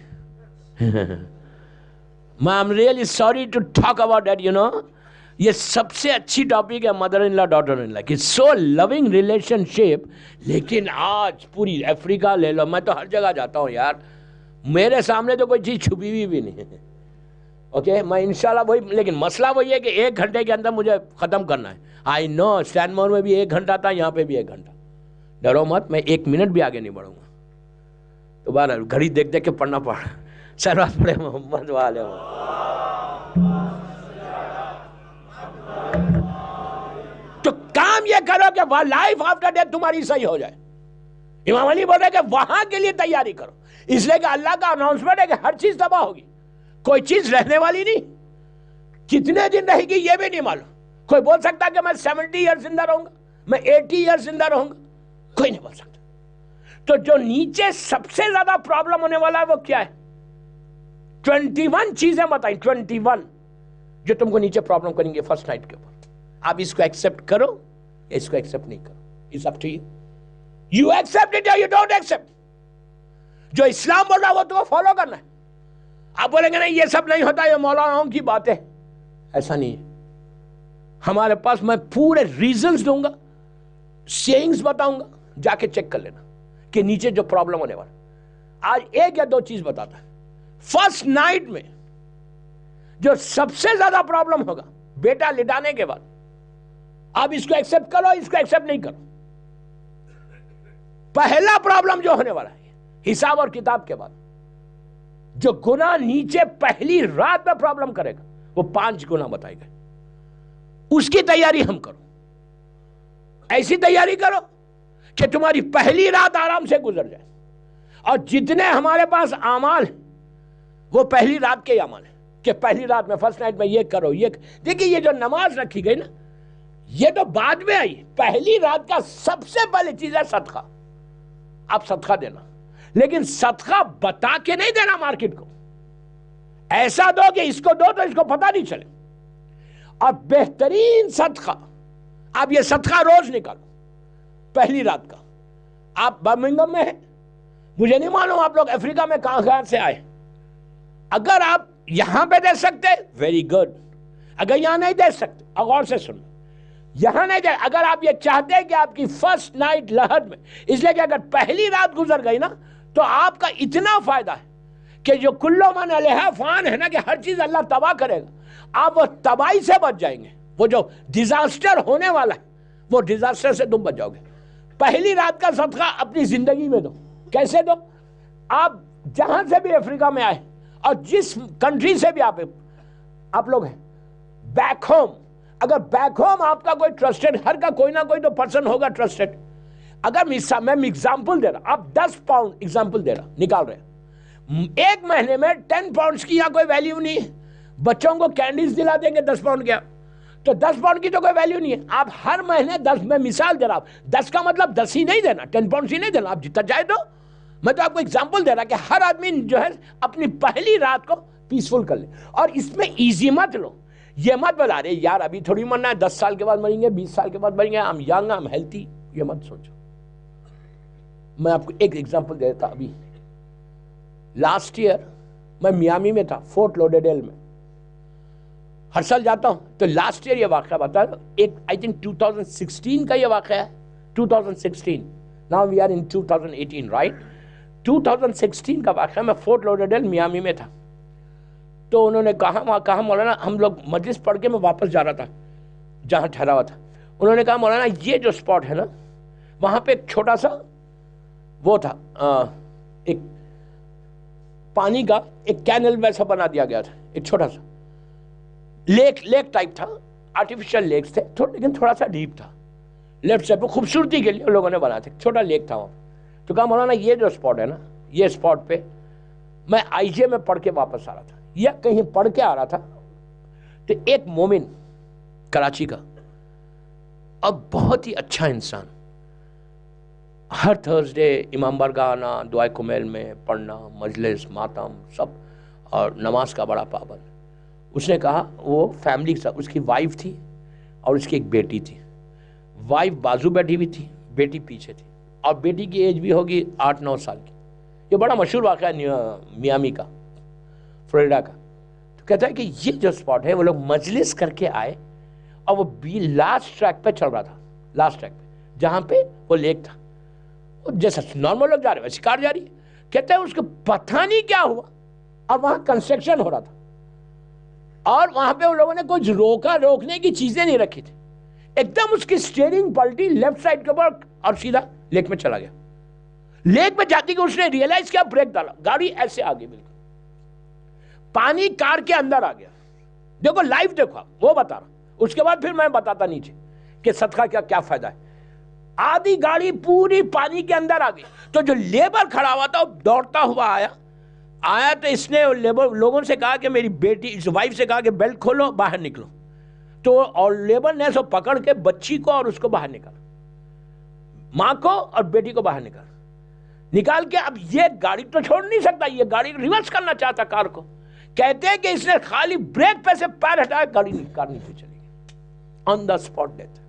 Speaker 1: I'm really sorry to talk about that, you know. یہ سب سے اچھی ٹاپک ہے mother in law daughter in لا کی, سو لونگ ریلیشن شپ. لیکن آج پوری افریقہ لے لو, میں تو ہر جگہ جاتا ہوں یار, میرے سامنے تو کوئی چیز چھپی ہوئی بھی نہیں. اوکے, میں انشاءاللہ وہی, لیکن مسئلہ وہی ہے کہ 1 گھنٹے کے اندر مجھے ختم کرنا ہے. آئی نو اسٹینمور میں بھی 1 گھنٹہ تھا, یہاں پہ بھی 1 گھنٹہ. ڈرو مت, میں 1 منٹ بھی آگے نہیں بڑھوں گا. تو بہرحال گھڑی دیکھ دیکھ کے پڑھنا پڑ. سروات پڑھے محمد والے. تو کام یہ کرو کہ لائف آفٹر ڈیتھ تمہاری صحیح ہو جائے. امام علی بول رہے کہ وہاں کے لیے تیاری کرو, اس لیے کہ اللہ کا اناؤنسمنٹ ہے کہ ہر چیز تباہ ہوگی, کوئی چیز رہنے والی نہیں. کتنے دن رہے گی یہ بھی نہیں معلوم. کوئی بول سکتا کہ میں 70 ایئر زندہ رہوں گا, میں 80 ایئر زندہ رہوں گا, کوئی نہیں بول سکتا. تو جو نیچے سب سے زیادہ پرابلم ہونے والا ہے وہ کیا ہے؟ 21 چیزیں بتائیں, 21 جو تم کو نیچے پرابلم کریں گے فرسٹ نائٹ کے اوپر. آپ اس کو ایکسپٹ کرو یا اس کو ایکسپٹ نہیں کرو, it's up to you. You accept it یا یو ڈونٹ ایکسپٹ. جو اسلام بول رہا ہے وہ تو فالو کرنا ہے. آپ بولیں گے نہیں یہ سب نہیں ہوتا, یہ مولاناؤں کی بات ہے. ایسا نہیں ہے. ہمارے پاس میں پورے ریزنز دوں گا, سیئنگز بتاؤں گا, جا کے چیک کر لینا کہ نیچے جو پرابلم ہونے والا. آج 1 یا 2 چیز بتاتا ہے. فرسٹ نائٹ میں جو سب سے زیادہ پرابلم ہوگا بیٹا لٹانے کے بعد, آپ اس کو ایکسپٹ کرو, اس کو ایکسپٹ نہیں کرو. پہلا پرابلم جو ہونے والا ہے حساب اور کتاب کے بعد, جو گناہ نیچے پہلی رات میں پرابلم کرے گا وہ 5 گناہ بتائے گئے. اس کی تیاری ہم کرو. ایسی تیاری کرو کہ تمہاری پہلی رات آرام سے گزر جائے. اور جتنے ہمارے پاس اعمال ہیں وہ پہلی رات کے اعمال ہیں کہ پہلی رات میں فرسٹ نائٹ میں یہ کرو. یہ دیکھیے, یہ جو نماز رکھی گئی نا یہ تو بعد میں آئی. پہلی رات کا سب سے پہلی چیز ہے صدقہ. آپ صدقہ دینا, لیکن صدقہ بتا کے نہیں دینا مارکیٹ کو. ایسا دو کہ اس کو دو تو اس کو پتہ نہیں چلے. اور بہترین صدقہ, آپ یہ صدقہ روز نکالو پہلی رات کا. آپ برمنگھم میں ہیں, مجھے نہیں معلوم آپ لوگ افریقہ میں کہاں سے آئے. اگر آپ یہاں پہ دے سکتے ویری گڈ, اگر یہاں نہیں دے سکتے غور سے سنو, یہاں نہیں دے. اگر آپ یہ چاہتے ہیں کہ آپ کی فرسٹ نائٹ لہد میں, اس لیے کہ اگر پہلی رات گزر گئی نا تو آپ کا اتنا فائدہ ہے کہ جو کلو من علیہ فان ہے نا کہ ہر چیز اللہ تباہ کرے گا, آپ وہ تباہی سے بچ جائیں گے. وہ جو ڈیزاسٹر ہونے والا ہے وہ ڈیزاسٹر سے تم بچ جاؤ گے. پہلی رات کا صدقہ اپنی زندگی میں دو. کیسے دو؟ آپ جہاں سے بھی افریقہ میں آئے اور جس کنٹری سے بھی آپ لوگ ہیں, بیک ہوم, اگر بیک ہوم آپ کا کوئی ٹرسٹڈ, ہر کا کوئی نہ کوئی تو پرسن ہوگا ٹرسٹڈ. اگر میں ایگزامپل دے رہا, آپ 10 پاؤنڈ ایگزامپل دے رہا نکال رہے ہیں, 1 مہینے میں 10 پاؤنڈز کی یہاں کوئی ویلیو نہیں ہے. بچوں کو کینڈیز دلا دیں گے 10 پاؤنڈ کیا, تو 10 پاؤنڈ کی تو کوئی ویلیو نہیں ہے. آپ ہر مہینے 10, میں مثال دے رہا ہوں, 10 کا مطلب 10 ہی نہیں دینا, 10 پاؤنڈ ہی نہیں دینا, آپ جتنا چاہے دو. میں تو آپ کو ایگزامپل دے رہا کہ ہر آدمی جو ہے اپنی پہلی رات کو پیسفل کر لیں. اور اس میں ایزی مت لو, یہ مت بتا رہے یار ابھی تھوڑی مرنا ہے, 10 سال کے بعد مریں گے, 20 سال کے بعد مریں گے, ہم ینگ, ہم ہیلتھی, یہ مت سوچو. میں آپ کو ایک ایگزامپل دیتا. ابھی لاسٹ ایئر میں میامی میں تھا, فورٹ لوڈرڈیل میں. ہر سال جاتا ہوں. تو لاسٹ ایئر یہ واقعہ بتا, ایک آئی تھنک 2016 کا یہ واقعہ ہے, 2016. Now we are in 2018, right? 2016 کا واقعہ, میں فورٹ لوڈرڈیل میامی میں تھا. تو انہوں نے کہا, وہاں کہا مولانا, ہم لوگ مجلس پڑھ کے میں واپس جا رہا تھا جہاں ٹھہرا ہوا تھا. انہوں نے کہا مولانا یہ جو اسپاٹ ہے نا, وہاں پہ ایک چھوٹا سا وہ تھا, ایک پانی کا ایک کینل ویسا بنا دیا گیا تھا, ایک چھوٹا سا لیک ٹائپ تھا, آرٹیفیشل لیکس تھے لیکن تھوڑا سا ڈیپ تھا. لیفٹ سائڈ پہ خوبصورتی کے لیے لوگوں نے بنا تھا, چھوٹا لیک تھا وہاں. تو کہا مولانا یہ جو اسپاٹ ہے نا, یہ اسپاٹ پہ میں آئی جے میں پڑھ کے واپس آ رہا تھا یا کہیں پڑھ کے آ رہا تھا, تو ایک مومن کراچی کا اور بہت ہی اچھا انسان, ہر تھرسڈے امام بارگاہ آنا, دعائے کمیل میں پڑھنا, مجلس, ماتم سب, اور نماز کا بڑا پابند. اس نے کہا وہ فیملی کے ساتھ, اس کی وائف تھی اور اس کی ایک بیٹی تھی. وائف بازو بیٹھی ہوئی تھی, بیٹی پیچھے تھی, اور بیٹی کی ایج بھی ہوگی 8-9 سال کی. یہ بڑا مشہور واقعہ ہے میامی کا, فلوریڈا کا. تو کہتا ہے کہ یہ جو اسپاٹ ہے وہ لوگ مجلس کر کے آئے, اور وہ لاسٹ ٹریک پہ چل رہا تھا, لاسٹ ٹریک پہ جہاں پہ وہ لیک تھا. جیسا نارمل لوگ جا رہے ویسے کار جا رہی ہے. کہتا ہے اس کو پتہ نہیں کیا ہوا, اور وہاں کنسٹرکشن ہو رہا تھا, اور وہاں پہ ان لوگوں نے کچھ روکنے کی چیزیں نہیں رکھی تھی. ایک دم اس کی اسٹیئرنگ پلٹی لیفٹ سائڈ کے اوپر اور سیدھا لیک میں چلا گیا. لیک میں جاتی کہ اس نے ریئلائز کیا, بریک ڈالا, گاڑی ایسے آ گئی, بالکل پانی کار کے اندر آ گیا. دیکھو لائیو دیکھو, وہ بتا رہا. اس کے بعد پھر میں بتاتا نیچے کہ صدقہ کیا فائدہ ہے. آدھی گاڑی پوری پانی کے اندر آ گئی. تو جو لیبر کھڑا ہوا تھا وہ دوڑتا ہوا آیا تو اس نے لوگوں سے کہا کہ میری بیٹی, اس وائف سے کہا کہ بیلٹ کھولو, باہر نکلو. تو اور لیبر نے سو پکڑ کے بچی کو اور اس کو باہر نکالا, ماں کو اور بیٹی کو باہر نکال کے. اب یہ گاڑی تو چھوڑ نہیں سکتا, یہ گاڑی ریورس کرنا چاہتا کار کو. کہتے ہیں کہ اس نے خالی بریک پہ سے پیر ہٹایا, گاڑی کار نیچے چلی گئی, آن دا اسپاٹ ڈیتھ.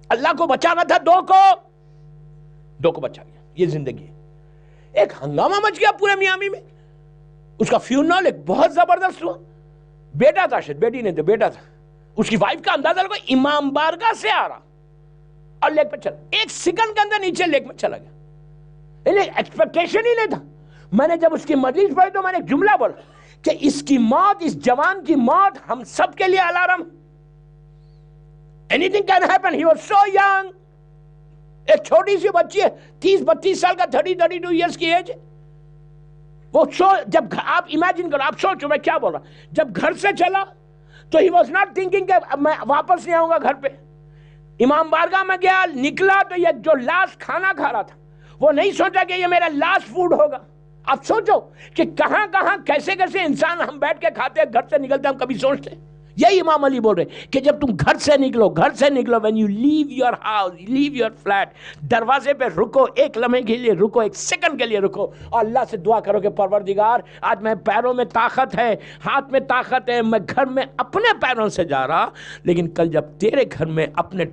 Speaker 1: اللہ کو بچانا تھا, دو کو بچا گیا. یہ زندگی ہے. ایک ہنگامہ مچ گیا پورے میامی میں. اس کا فیونرل ایک بہت زبردست ہوا. بیٹا تھا, شاید بیٹی نہیں تو بیٹا تھا. اس کی وائف کا اندازہ لگا, امام بارگاہ سے آ رہا اور لیک پہ چلا, 1 سیکنڈ کے اندر نیچے لیک میں چلا گیا. ایکسپیکٹیشن ہی نہیں تھا. میں نے جب اس کی مجلس پڑھی تو میں نے ایک جملہ بولا کہ اس کی موت, اس جوان کی موت ہم سب کے لیے alarm. Anything can happen. He was so young. ایک چھوٹی سی بچی ہے, 30-32 سال کا, 32 ایئرس کی ایج. وہ جب آپ امیجن کرو, آپ سوچو میں کیا بول رہا. جب گھر سے چلا تو he was not thinking کہ میں واپس نہیں آؤں گا گھر پہ. امام بارگاہ میں گیا, نکلا تو یہ جو لاسٹ کھانا کھا رہا تھا وہ نہیں سوچا کہ یہ میرا لاسٹ فوڈ ہوگا. آپ سوچو کہ کہاں کیسے انسان ہم بیٹھ کے کھاتے ہیں, گھر سے نکلتے ہم کبھی سوچتے ہیں. یہی امام علی بول رہے کہ جب تم گھر سے نکلو, when you leave your house, leave your flat, دروازے پہ رکو, 1 لمحے کے لیے رکو, 1 سیکنڈ کے لیے رکو, اور اللہ سے دعا کرو کہ پروردگار آج میں پیروں میں طاقت ہے, ہاتھ میں طاقت ہے, میں گھر میں اپنے پیروں سے جا رہا, لیکن کل جب تیرے گھر میں اپنے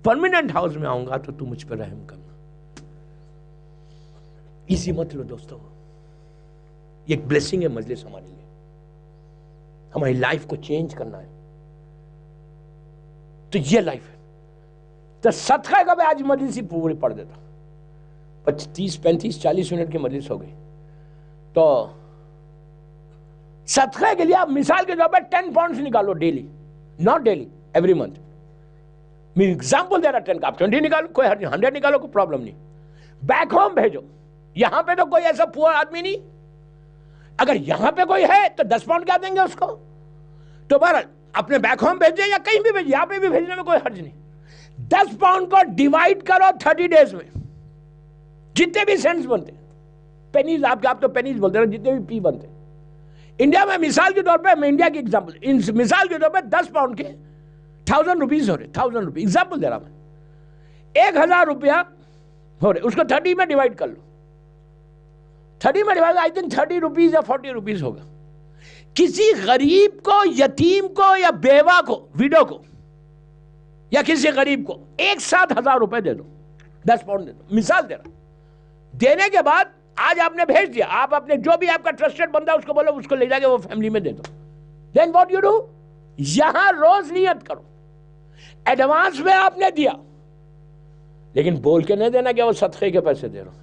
Speaker 1: پرماننٹ ہاؤس میں آؤں گا تو تو مجھ پہ رحم کرنا. اسی مت لو دوستو, یہ ایک بلیسنگ ہے مجلس ہمارے لیے, ہماری لائف کو چینج کرنا ہے. تو یہ لائف ہے. تو صدقہ کا بھی آج مجلس ہی پوری پڑھ دیتا, 30, 35, 40 منٹ کی مجلس ہو گئی. تو صدقے کے لیے آپ مثال کے طور پر 10 پاؤنڈز نکالو daily, not daily, every month. میں ایگزامپل دے رہا 10 کا, آپ 20 نکالو, کوئی 100 نکالو, کوئی پرابلم نہیں. بیک ہوم بھیجو. یہاں پہ تو کوئی ایسا پور آدمی نہیں. اگر یہاں پہ کوئی ہے تو 10 پاؤنڈ کیا دیں گے اس کو. تو بہرحال اپنے بیک ہوم بھیجیں یا کہیں بھی بھیجیں, یہاں پہ بھی بھیجنے میں کوئی حرج نہیں. 10 پاؤنڈ کو ڈیوائڈ کرو 30 ڈیز میں, جتنے بھی سینٹس بنتے, پینیز, آپ تو پینیز بولتے ہیں, جتنے بھی پی بنتے. انڈیا میں مثال کے طور پہ, میں انڈیا کی ایگزامپل, مثال کے طور پہ 10 پاؤنڈ کے 1000 روپیز ہو رہے, 1000 روپیز ایگزامپل دے رہا میں, 1000 روپیہ ہو رہے, اس کو 30 میں ڈیوائڈ کر لو. 30 میں ڈیوائڈ, آئی تھنک 30 روپیز یا 40 روپیز ہوگا. کسی غریب کو، یتیم کو یا بیوہ کو، ویڈو کو یا کسی غریب کو ایک ساتھ 1000 روپے دے دو، 10 پاؤنڈ دے دو، مثال دے رہا. دینے کے بعد آج آپ نے بھیج دیا، آپ اپنے جو بھی آپ کا ٹرسٹڈ بندہ اس کو بولو اس کو لے جا کے وہ فیملی میں دے دو. دین واٹ یو ڈو، یہاں روز نیت کرو. ایڈوانس میں آپ نے دیا لیکن بول کے نہیں دینا کہ وہ صدقے کے پیسے دے رہا ہوں.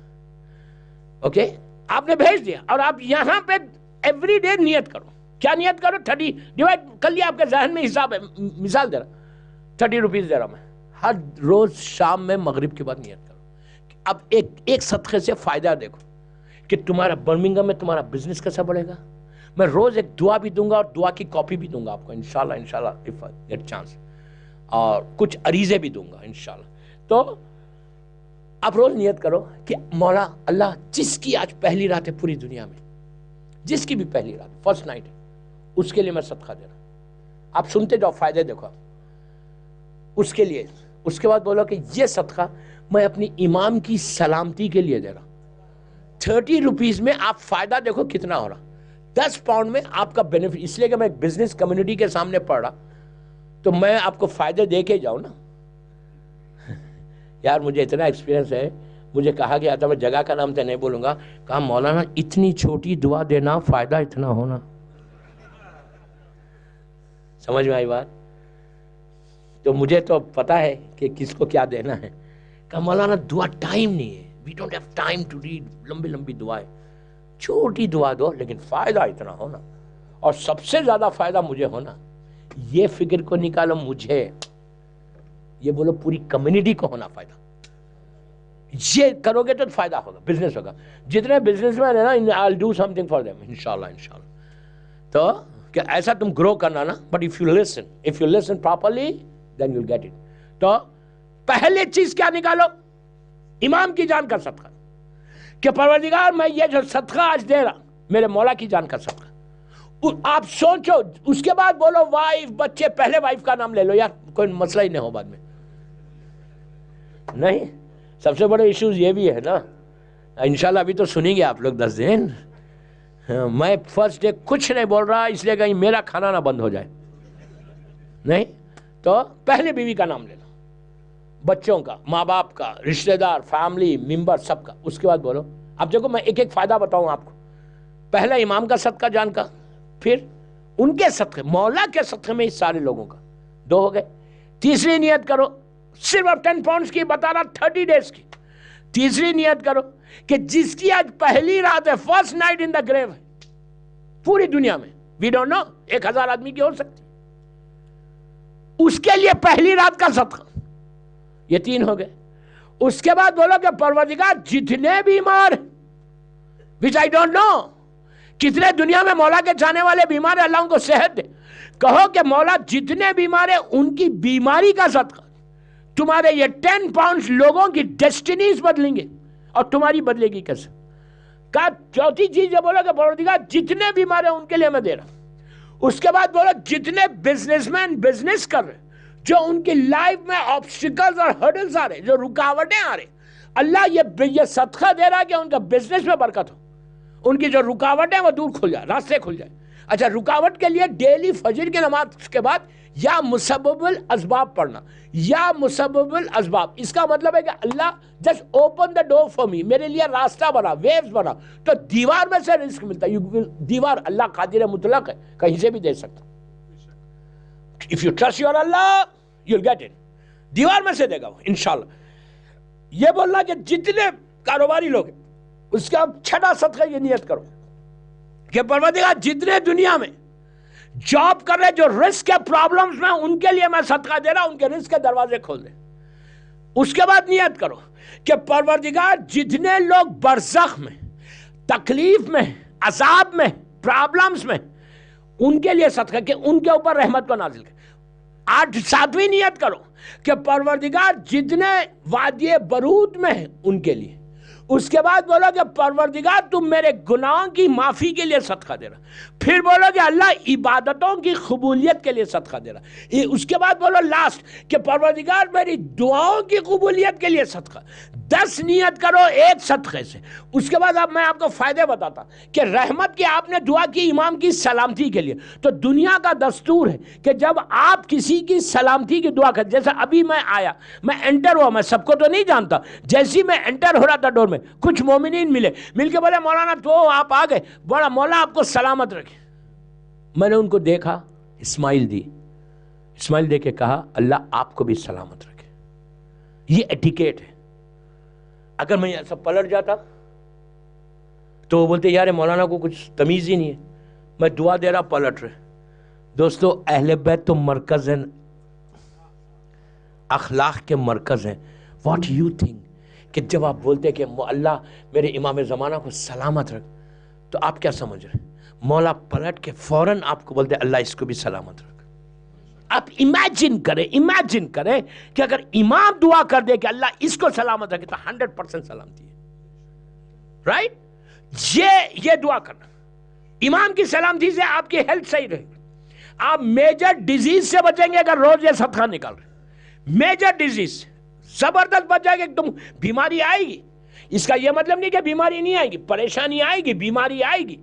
Speaker 1: اوکے، آپ نے بھیج دیا اور آپ یہاں پہ ایوری ڈے نیت کرو. کیا نیت کرو؟ 30 ڈیوائڈ کر لیا، آپ کے ذہن میں حساب ہے. مثال دے رہا، 30 روپیز دے رہا میں. ہر روز شام میں مغرب کے بعد نیت کرو. اب ایک صدقے سے فائدہ دیکھو کہ تمہارا برمنگھم میں تمہارا بزنس کیسا بڑھے گا. میں روز ایک دعا بھی دوں گا اور دعا کی کاپی بھی دوں گا آپ کو انشاءاللہ if I get chance، اور کچھ عریضے بھی دوں گا انشاءاللہ. تو آپ روز نیت کرو کہ مولا اللہ، جس کی آج پہلی رات ہے پوری دنیا میں، جس کی بھی پہلی رات، فرسٹ نائٹ ہے، اس کے لیے میں صدقہ دے رہا ہوں. آپ سنتے جاؤ، فائدے دیکھو اس کے لیے. اس کے بعد بولو کہ یہ صدقہ میں اپنی امام کی سلامتی کے لیے دے رہا ہوں. 30 روپیز میں آپ فائدہ دیکھو کتنا ہو رہا. 10 پاؤنڈ میں آپ کا بینیفٹ. اس لیے کہ میں ایک بزنس کمیونٹی کے سامنے پڑھ رہا تو میں آپ کو فائدے دے کے جاؤں نا. یار مجھے اتنا ایکسپیرینس ہے، مجھے کہا گیا تھا، میں جگہ کا نام تو نہیں بولوں گا، کہا مولانا اتنی چھوٹی دعا دینا، فائدہ اتنا ہونا. سمجھ میں آئی بات؟ تو مجھے تو پتا ہے کہ کس کو کیا دینا ہے. کہا مولانا دعا ٹائم نہیں ہے، we don't have time to read لمبی لمبی دعائیں، چھوٹی دعا دو لیکن فائدہ اتنا ہونا، اور سب سے زیادہ فائدہ مجھے ہونا. یہ فکر کو نکالو، مجھے یہ بولو پوری کمیونٹی کو ہونا فائدہ. یہ کرو گے تو فائدہ ہوگا، بزنس ہوگا. جتنے بزنس مین ہیں نا، I'll do something for them انشاءاللہ. تو کہ ایسا تم گرو کرنا نا. But if you listen properly then you'll get it. تو پہلے چیز کیا نکالو؟ امام کی جان کا صدقہ، کہ پروردگار میں یہ جو صدقہ آج دے رہا میرے مولا کی جان کا صدقہ. آپ سوچو، اس کے بعد بولو وائف، بچے. پہلے وائف کا نام لے لو یار، کوئی مسئلہ ہی نہیں ہو بعد میں. نہیں، سب سے بڑے ایشوز یہ بھی ہے نا. انشاءاللہ ابھی تو سنیں گے آپ لوگ 10 دن. میں فرسٹ ڈے کچھ نہیں بول رہا اس لیے کہیں میرا کھانا نہ بند ہو جائے. نہیں تو پہلے بیوی کا نام لے لو، بچوں کا، ماں باپ کا، رشتہ دار، فیملی ممبر سب کا. اس کے بعد بولو. اب دیکھو میں ایک ایک فائدہ بتاؤں آپ کو. پہلا امام کا صدقہ جان کا، پھر ان کے صدقے، مولا کے صدقے میں اس سارے لوگوں کا. 2 ہو گئے. تیسری نیت کرو، صرف اب 10 پاؤنڈز کی بتا رہا، 30 ڈیز کی. تیسری نیت کرو کہ جس کی آج پہلی رات ہے، فرسٹ نائٹ ان دا گریو ہے پوری دنیا میں، وی ڈونٹ نو 1000 آدمی کی ہو سکتی، اس کے لیے پہلی رات کا صدقہ. یہ 3 ہو گئے. اس کے بعد بولو کہ پروردگار جتنے بیمار، which I don't know، کتنے دنیا میں مولا کے چاہنے والے بیمار ہیں، اللہ ان کو صحت دے. کہو کہ مولا جتنے بیمار ہیں ان کی بیماری کا صدقہ، تمہارے یہ 10 پاؤنڈز لوگوں کی ڈیسٹینیز بدلیں گے، اور تمہاری بدلے گی کیسے. کہا چوتھی چیز یہ بولو کہ پروردگار جتنے بیمار ہیں ان کے لیے میں دے رہا ہوں. اس کے بعد بولو جتنے بزنس مین بزنس کر رہے، جو ان کی لائف میں آبسٹیکلز اور ہرڈلز آ رہے، جو رکاوٹیں آ رہے، اللہ یہ صدقہ دے رہا کہ ان کا بزنس میں برکت ہو، ان کی جو رکاوٹیں وہ دور کھل جائے، راستے کھل جائے. اچھا، رکاوٹ کے لیے ڈیلی فجر کی نماز کے بعد یا مسبب الاسباب پڑھنا، یا مسبب الاسباب. اس کا مطلب ہے کہ اللہ just open the door for me, میرے لیے راستہ بنا، ویوز بنا، تو دیوار میں سے رزق ملتا ہے. دیوار اللہ قادر مطلق ہے، کہیں سے بھی دے سکتا. if you trust your Allah you'll get it. دیوار میں سے دے گا وہ انشاءاللہ. یہ بولنا کہ جتنے کاروباری لوگ ہیں اس کا 6واں صدقہ یہ نیت کرو کہ پروردگار جتنے دنیا میں جاب کر رہے، جو رزق کے پرابلمز میں، ان کے لیے میں صدقہ دے رہا ہوں، ان کے رزق کے دروازے کھول دے. اس کے بعد نیت کرو کہ پروردگار جتنے لوگ برزخ میں، تکلیف میں، عذاب میں، پرابلمز میں، ان کے لیے صدقہ، کہ ان کے اوپر رحمت کو نازل کر. 7ویں نیت کرو کہ پروردگار جتنے وادی برود میں ہیں ان کے لیے، اس کے بعد بولو کہ پروردگار تم میرے گناہوں کی معافی کے لیے صدقہ دے رہا. پھر بولو کہ اللہ عبادتوں کی قبولیت کے لیے صدقہ دے رہا. اس کے بعد بولو لاسٹ کہ پروردگار میری دعاؤں کی قبولیت کے لیے صدقہ. 10 نیت کرو ایک صدقے سے. اس کے بعد اب میں آپ کو فائدے بتاتا کہ رحمت کی آپ نے دعا کی امام کی سلامتی کے لیے. تو دنیا کا دستور ہے کہ جب آپ کسی کی سلامتی کی دعا کرتے، جیسے ابھی میں آیا، میں انٹر ہوا، میں سب کو تو نہیں جانتا، جیسی میں انٹر ہو رہا تھا ڈور میں کچھ مومنین مل کے بولے مولانا تو آپ آ گئے، بولا مولا آپ کو سلامت رکھے. میں نے ان کو دیکھا، اسمائل دی، اسمائل دے کے کہا اللہ آپ کو بھی سلامت رکھے. یہ ایٹیکیٹ ہے. اگر میں ایسا پلٹ جاتا تو وہ بولتے یار مولانا کو کچھ تمیز ہی نہیں ہے، میں دعا دے رہا پلٹ رہے. دوستو اہل بیت تو مرکز ہیں، اخلاق کے مرکز ہیں. واٹ یو تھنک کہ جب آپ بولتے کہ اللہ میرے امام زمانہ کو سلامت رکھ، تو آپ کیا سمجھ رہے ہیں؟ مولا پلٹ کے فوراً آپ کو بولتے اللہ اس کو بھی سلامت رکھ. آپ امیجن کریں کہ اگر امام دعا کر دے کہ اللہ اس کو سلامت رکھے تو 100% سلامتی ہے. رائٹ؟ یہ دعا کرنا، امام کی سلامتی سے آپ کی ہیلتھ صحیح رہے. آپ میجر ڈیزیز سے بچیں گے اگر روز یہ صدقہ نکال رہے. میجر ڈیزیز سے زبردست بچ جائے گا. تم بیماری آئے گی، اس کا یہ مطلب نہیں کہ بیماری نہیں آئے گی، پریشانی آئے گی، بیماری آئے گی،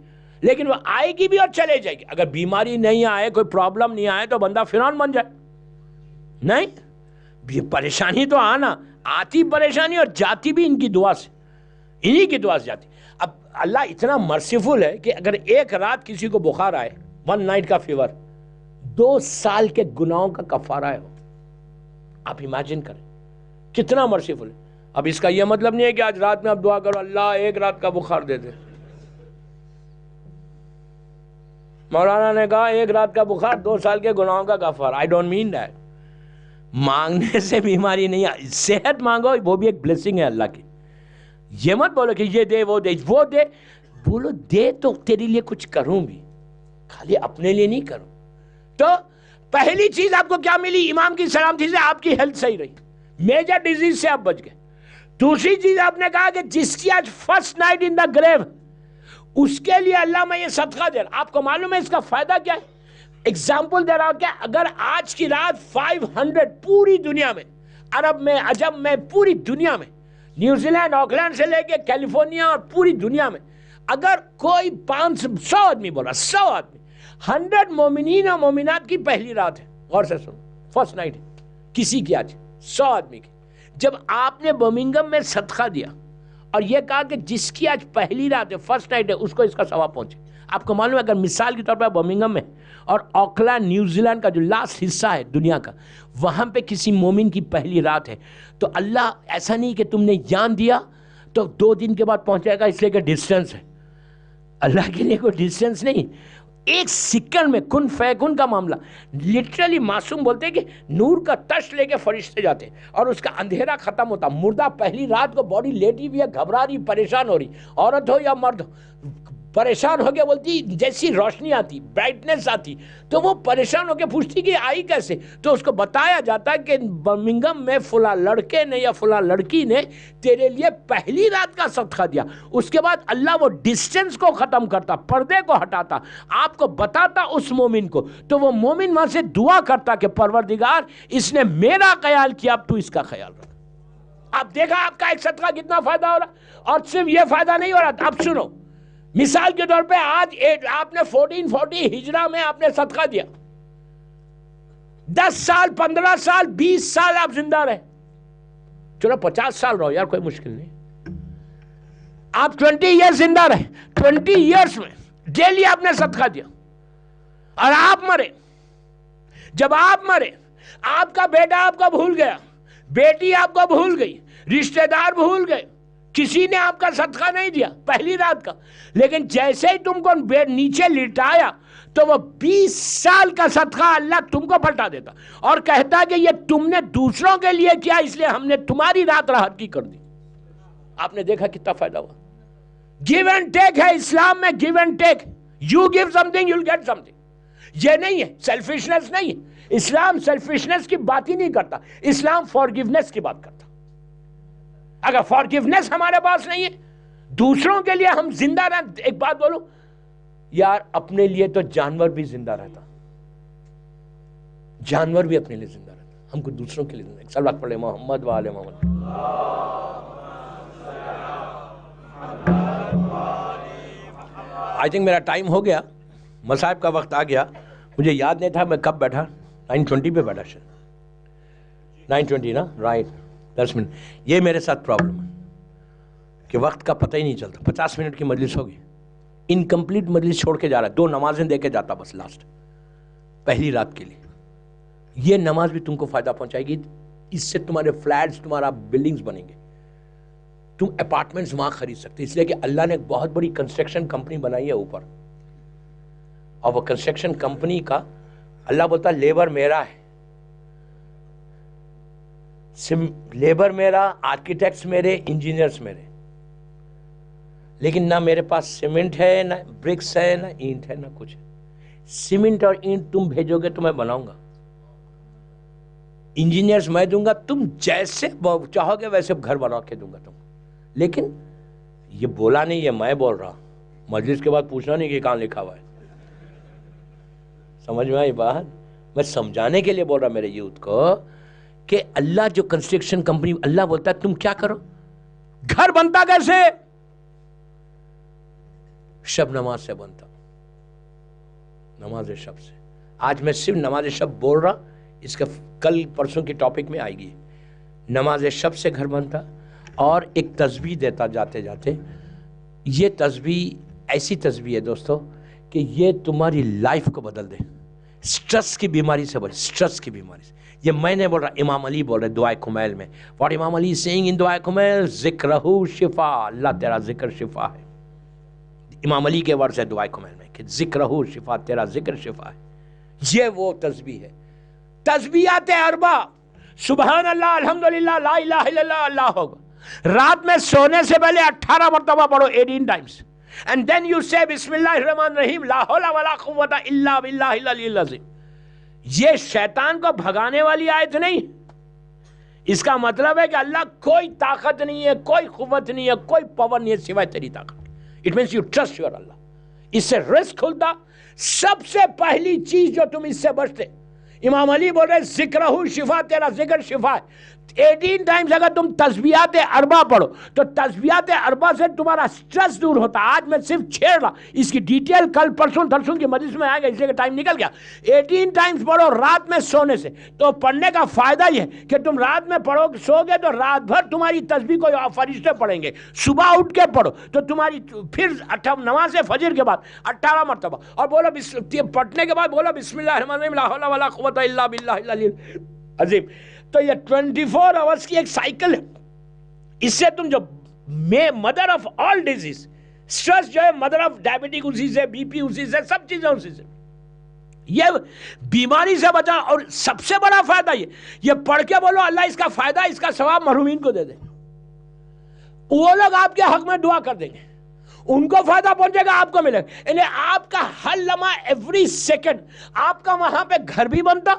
Speaker 1: لیکن وہ آئے گی بھی اور چلے جائے گی. اگر بیماری نہیں آئے، کوئی پرابلم نہیں آئے تو بندہ فرعون بن جائے. نہیں، پریشانی تو آتی پریشانی اور جاتی بھی ان کی دعا سے، انہی کی دعا سے جاتی. اب اللہ اتنا مرسیفل ہے کہ اگر ایک رات کسی کو بخار آئے، 1 نائٹ کا فیور، 2 سال کے گناہوں کا کفارہ ہے. آپ امیجن کریں کتنا مرسیفل ہے. اب اس کا یہ مطلب نہیں ہے کہ آج رات میں آپ دعا کرو اللہ ایک رات کا بخار دے دے. مولانا نے کہا ایک رات کا بخار 2 سال کے گناہوں کا کفارہ. I don't mean that. مانگنے سے بیماری نہیں آئی. صحت مانگو، وہ بھی ایک بلیسنگ ہے اللہ کی. یہ مت بولو کہ یہ دے وہ دے، بولو دے تو تیرے لیے کچھ کروں بھی، خالی اپنے لیے نہیں کروں. تو پہلی چیز آپ کو کیا ملی؟ امام کی سلامتی سے آپ کی ہیلتھ صحیح رہی، میجر ڈیزیز سے آپ بچ گئے. دوسری چیز آپ نے کہا کہ جس کی آج فرسٹ نائٹ ان دا گریو، اس کے لیے اللہ میں یہ صدقہ دے رہا. آپ کو معلوم ہے اس کا فائدہ کیا ہے؟ ایگزامپل دے رہا ہوں. کیا اگر آج کی رات 500 پوری دنیا میں، عرب میں، عجم میں، پوری دنیا میں، نیوزی لینڈ، آکلینڈ سے لے کے کیلیفورنیا اور پوری دنیا میں، اگر کوئی 100 آدمی بولا، 100 آدمی، 100 مومنین اور مومنات کی پہلی رات ہے. غور سے سنو، فرسٹ نائٹ ہے کسی کی آج، 100 آدمی کی. جب آپ نے برمنگھم میں صدقہ دیا اور یہ کہا کہ جس کی آج پہلی رات ہے، فرسٹ نائٹ ہے، اس کو اس کا ثواب پہنچے. آپ کو معلوم ہے اگر مثال کے طور پر برمنگھم میں اور آکلینڈ نیوزی لینڈ کا جو لاسٹ حصہ ہے دنیا کا، وہاں پہ کسی مومن کی پہلی رات ہے، تو اللہ ایسا نہیں کہ تم نے جان دیا تو 2 دن کے بعد پہنچائے گا اس لیے کہ ڈسٹینس ہے. اللہ کے لیے کوئی ڈسٹینس نہیں. ایک سیکنڈ میں کن فیکن کا معاملہ. لٹرلی معصوم بولتے ہیں کہ نور کا تش لے کے فرشتے جاتے ہیں اور اس کا اندھیرا ختم ہوتا. مردہ پہلی رات کو باڈی لیٹی ہوئی ہے، گھبرا رہی، پریشان ہو رہی، عورت ہو یا مرد ہو، پریشان ہو کے بولتی جیسی روشنی آتی، برائٹنس آتی، تو وہ پریشان ہو کے پوچھتی کہ آئی کیسے. تو اس کو بتایا جاتا ہے کہ برمنگھم میں فلاں لڑکے نے یا فلاں لڑکی نے تیرے لیے پہلی رات کا صدقہ دیا. اس کے بعد اللہ وہ ڈسٹینس کو ختم کرتا، پردے کو ہٹاتا، آپ کو بتاتا اس مومن کو. تو وہ مومن وہاں سے دعا کرتا کہ پروردگار اس نے میرا خیال کیا، اب تو اس کا خیال رکھ. آپ دیکھا آپ کا ایک صدقہ کتنا فائدہ ہو رہا. اور صرف یہ فائدہ نہیں ہو رہا. اب سنو، مثال کے طور پہ آج آپ نے 1440 ہجرہ میں آپ نے صدقہ دیا، 10 سال، 15 سال، 20 سال آپ زندہ رہے. چلو 50 سال رہو یار، کوئی مشکل نہیں. آپ 20 ایئر زندہ رہے، 20 ایئرس میں ڈیلی آپ نے صدقہ دیا اور آپ مرے. جب آپ مرے، آپ کا بیٹا آپ کو بھول گیا، بیٹی آپ کو بھول گئی، رشتہ دار بھول گئے، کسی نے آپ کا صدقہ نہیں دیا پہلی رات کا. لیکن جیسے ہی تم کو نیچے لٹایا تو وہ 20 سال کا صدقہ اللہ تم کو پلٹا دیتا اور کہتا کہ یہ تم نے دوسروں کے لیے کیا، اس لیے ہم نے تمہاری رات راحت کی کر دی. آپ نے دیکھا کتنا فائدہ ہوا. گیو اینڈ ٹیک ہے اسلام میں. Give and take. You give something, you will get something. یہ نہیں ہے سیلفشنس، نہیں ہے اسلام. سیلفشنس کی بات ہی نہیں کرتا اسلام، فارگیونیس کی بات کرتا. اگر فارگیونیس ہمارے پاس نہیں ہے، دوسروں کے لیے ہم زندہ رہیں. ایک بات بولوں یار، اپنے لیے تو جانور بھی زندہ رہتا، جانور بھی اپنے لیے زندہ رہتا، ہم کو دوسروں کے لیے زندہ. ایک سلوات پڑھے محمد و آل محمد. آئی تھنک میرا ٹائم ہو گیا، مصائب کا وقت آ گیا. مجھے یاد نہیں تھا میں کب بیٹھا. 9:20 پہ بیٹھا شاید 9:20 نا، رائٹ 10 منٹ. یہ میرے ساتھ پرابلم ہے کہ وقت کا پتہ ہی نہیں چلتا. 50 منٹ کی مجلس ہوگی، انکمپلیٹ مجلس چھوڑ کے جا رہا ہے. 2 نمازیں دے کے جاتا بس لاسٹ پہلی رات کے لیے. یہ نماز بھی تم کو فائدہ پہنچائے گی. اس سے تمہارے فلیٹس، تمہارا بلڈنگز بنیں گے، تم اپارٹمنٹس وہاں خرید سکتے. اس لیے کہ اللہ نے ایک بہت بڑی کنسٹرکشن کمپنی بنائی ہے اوپر، اور وہ کنسٹرکشن کمپنی کا اللہ بولتا ہے لیبر میرا ہے، لیبر میرا، آرکیٹیکٹس میرے، انجینئرس میرے. لیکن نہ میرے پاس سیمنٹ ہے، نہ برکس ہے، نہ اینٹ ہے، نہ کچھ ہے. سیمنٹ اور اینٹ تم بھیجو گے تو میں بناؤں گا، انجینئرس میں دوں گا، تم جیسے چاہو گے ویسے گھر بنا کے دوں گا تم. لیکن یہ بولا نہیں، یہ میں بول رہا. مجلس کے بعد پوچھنا نہیں کہ کہاں لکھا ہوا ہے. سمجھ میں آئی بات؟ میں سمجھانے کے لیے بول رہا میرے یوتھ کو کہ اللہ جو کنسٹرکشن کمپنی، اللہ بولتا ہے تم کیا کرو. گھر بنتا کیسے؟ شب نماز سے بنتا، نماز شب سے. آج میں صرف نماز شب بول رہا، اس کا کل پرسوں کی ٹاپک میں آئے گی. نماز شب سے گھر بنتا. اور ایک تسبیح دیتا جاتے جاتے. یہ تسبیح ایسی تسبیح ہے دوستو کہ یہ تمہاری لائف کو بدل دے. سٹرس کی بیماری سے بڑھ، سٹرس کی بیماری سے. یہ میں نے بول رہا، امام علی بول رہے دعائے کمیل میں. واٹ امام علی سینگ ان دعائے کمیل؟ ذکرہ شفا، اللہ تیرا ذکر شفا ہے. امام علی کے ورڈ سے دعائے کمیل میں کہ ذکرہ شفا، تیرا ذکر شفا ہے. یہ وہ تسبیح ہے. تسبیحات اربع، سبحان اللہ، الحمدللہ، لا الہ الا اللہ، اللہ اکبر. رات میں سونے سے پہلے 18 مرتبہ پڑھو، 18 times. And then you say بسم اللہ الرحمن الرحیم، لا حول ولا قوت الا باللہ العلی العظیم. یہ شیطان کو بھگانے والی آیت نہیں. اس کا مطلب ہے کہ اللہ کوئی طاقت نہیں ہے، کوئی قوت نہیں ہے، کوئی پاور نہیں ہے سوائے تیری طاقت. It means you trust your اللہ. اس سے رزق کھلتا. سب سے پہلی چیز جو تم اس سے بچتے، امام علی بول رہے ذکرہ شفا، تیرا ذکر شفا ہے. 18 times اگر تم تسبیحات اربع پڑھو تو تسبیحات اربع سے تمہارا سٹرس دور ہوتا. آج میں صرف چھیڑ رہا، اس کی ڈیٹیل کل پرسوں ترسوں کی مجلس میں آئے گا، اس لیے کہ ٹائم نکل گیا. 18 times پڑھو رات میں سونے سے. تو پڑھنے کا فائدہ یہ ہے کہ تم رات میں پڑھو، سو گے تو رات بھر تمہاری تسبیح کو فرشتے پڑھیں گے. صبح اٹھ کے پڑھو تو تمہاری پھر نماز فجر کے بعد 18 مرتبہ. اور بولو پڑھنے کے بعد بولو بسم اللہ الرحمن الرحیم، لا حول ولا قوت الا باللہ العلی العظیم. تو یہ 24 hours کی ایک سائیکل ہے. اس سے تم جو مدر آف آل ڈیزیز، سٹرس جو ہے مدر آف ڈائبٹک اسی سے، بی پی اسی سے، سب چیزیں اسی سے. یہ بیماری سے بچا. اور سب سے بڑا فائدہ یہ پڑھ کے بولو اللہ اس کا فائدہ، اس کا ثواب محرومین کو دے دے. وہ لوگ آپ کے حق میں دعا کر دیں گے، ان کو فائدہ پہنچے گا، آپ کو ملے گا. یعنی آپ کا ہر لمحہ، ایوری سیکنڈ آپ کا وہاں پہ گھر بھی بنتا،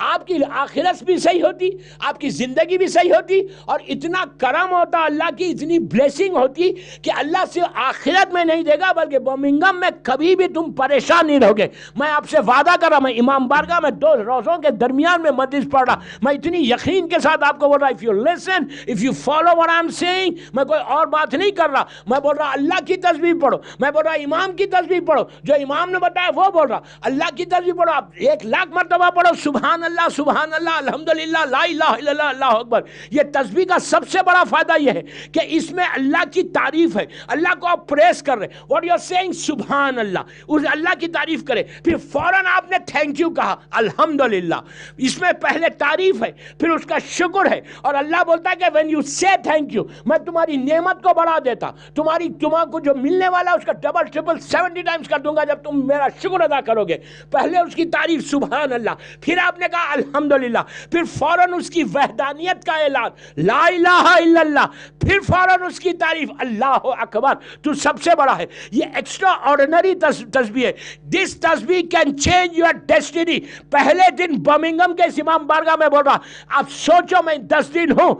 Speaker 1: آپ کی آخرت بھی صحیح ہوتی، آپ کی زندگی بھی صحیح ہوتی. اور اتنا کرم ہوتا اللہ کی، اتنی بلیسنگ ہوتی کہ اللہ صرف آخرت میں نہیں دے گا بلکہ برمنگھم میں کبھی بھی تم پریشان نہیں رہو گے. میں آپ سے وعدہ کر رہا، میں امام بارگاہ میں 2 روزوں کے درمیان میں مجلس پڑھ رہا، میں اتنی یقین کے ساتھ آپ کو بول رہا، if you listen, if you follow what I'm saying، میں کوئی اور بات نہیں کر رہا. میں بول رہا اللہ کی تسبیح پڑھو، میں بول رہا امام کی تسبیح پڑھو، جو امام نے بتایا وہ بول رہا. اللہ کی تسبیح پڑھو، آپ 1,00,000 مرتبہ پڑھو، سبحان اللہ، سبحان اللہ، الحمدللہ، لا الہ الا اللہ، اللہ اکبر. یہ تسبیح کا سب سے بڑا فائدہ یہ ہے کہ اس میں اللہ کی تعریف ہے. اللہ کو آپ پریس کر رہے، what you are saying سبحان اللہ، اس اللہ کی تعریف کرے. پھر فوراً آپ نے تھینک یو کہا، الحمدللہ. اس میں پہلے تعریف ہے، پھر اس کا شکر ہے. اور اللہ بولتا ہے کہ when you say thank you، میں تمہاری نعمت کو بڑھا دیتا، تمہارے کو جو ملنے والا اس کا ڈبل ٹرپل 70 times کر دوں گا جب تم میرا شکر ادا کرو گے. پہلے اس کی تعریف سبحان اللہ، پھر آپ نے کہا الحمدللہ، پھر فوراً اس کی وحدانیت کا اعلان، لا الہ الا اللہ، پھر فوراً اس کی تعریف، اللہ اکبر، تو سب سے بڑا ہے. یہ ایکسٹرا آرڈینری تسبیح ہے. دس تسبیح کین چینج یور ڈیسٹینی. پہلے دن برمنگھم کے امام بارگاہ میں بول رہا، آپ سوچو میں 10 دن ہوں،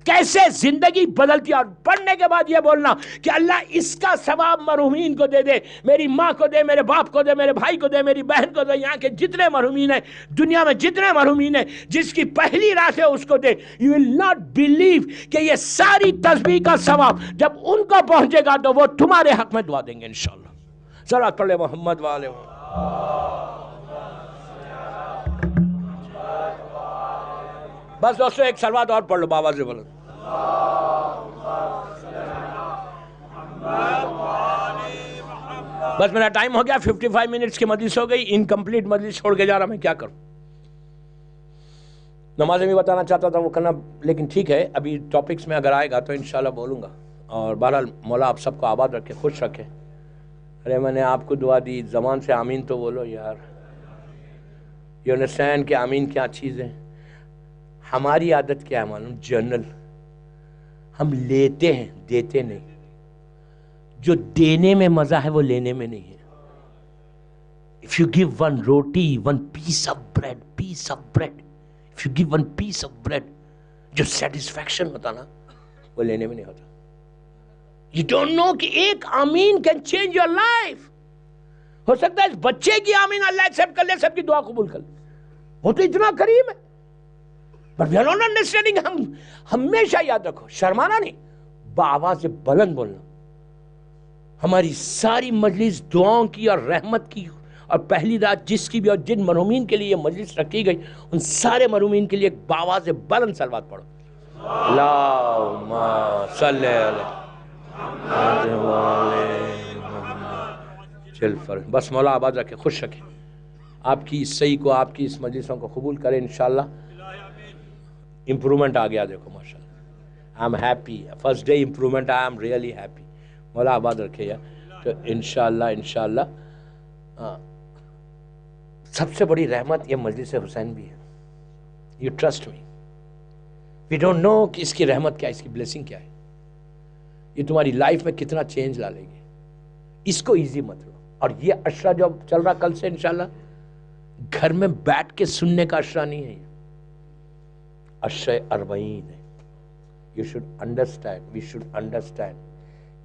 Speaker 1: کیسے زندگی بدلتی ہے، اور پڑھنے کے بعد یہ بولنا کہ اللہ اس کا ثواب مرحومین کو دے دے، میری ماں کو دے، میرے باپ کو دے، میرے بھائی کو دے، میری بہن کو دے، یہاں کے جتنے مرحومین ہیں، دنیا میں جتنے مرحومین ہیں، جس کی پہلی رات ہے اس کو دے. یو ول ناٹ بلیو کہ یہ ساری تسبیح کا ثواب جب ان کو پہنچے گا تو وہ تمہارے حق میں دعا دیں گے انشاءاللہ. صلوات پڑھ لے محمد والے. بس دوستو ایک صلوات اور پڑھ لو بابا سے بولو. بس میرا ٹائم ہو گیا، 55 منٹس کی مجلس ہو گئی، انکمپلیٹ مجلس چھوڑ کے جا رہا، میں کیا کروں. نمازیں بھی بتانا چاہتا تھا وہ کرنا، لیکن ٹھیک ہے ابھی ٹاپکس میں اگر آئے گا تو انشاءاللہ بولوں گا. اور بہرحال مولا آپ سب کو آباد رکھے، خوش رکھے. ارے میں نے آپ کو دعا دی، زبان سے آمین تو بولو یار. یو انڈرسٹینڈ کہ آمین کیا چیز ہے. ہماری عادت کیا ہے معلوم؟ جنرل ہم لیتے ہیں، دیتے نہیں. جو دینے میں مزہ ہے وہ لینے میں نہیں ہے. If you give one roti, one piece of bread, if you give one piece of bread, جو satisfaction ہوتا نا وہ لینے میں نہیں ہوتا. You don't know کہ ایک آمین can change your life. ہو سکتا ہے اس بچے کی آمین اللہ ایکسپٹ کر لے، سب کی دعا قبول کر لے، وہ تو اتنا کریم ہے. But we are not understanding. ہم ہمیشہ یاد رکھو، شرمانا نہیں، بآواز بلند بولنا. ہماری ساری مجلس دعاؤں کی اور رحمت کی، اور پہلی رات جس کی بھی اور جن مرحومین کے لیے یہ مجلس رکھی گئی ان سارے مرحومین کے لیے ایک بآواز بلند صلوات پڑھو. اللہم صلی علی چل فر. بس مولا آباد رکھے، خوش رکھے، آپ کی اس صحیح کو، آپ کی اس مجلسوں کو قبول کرے. انشاءاللہ امپرومنٹ آ گیا، دیکھو ماشاءاللہ. I am happy, first day improvement, I am really happy. مولا آباد رکھے یا. تو انشاءاللہ سب سے بڑی رحمت یہ مجلس حسین بھی ہے. You trust me, we don't know کہ اس کی رحمت کیا ہے، اس کی بلیسنگ کیا ہے. یہ تمہاری لائف میں کتنا چینج لا لے گی. اس کو ایزی مت لو. اور یہ عشرہ جو چل رہا کل سے انشاءاللہ گھر میں بیٹھ کے سننے کا عشرہ نہیں ہے، عشرہ اربعین ہے. You should understand, we should understand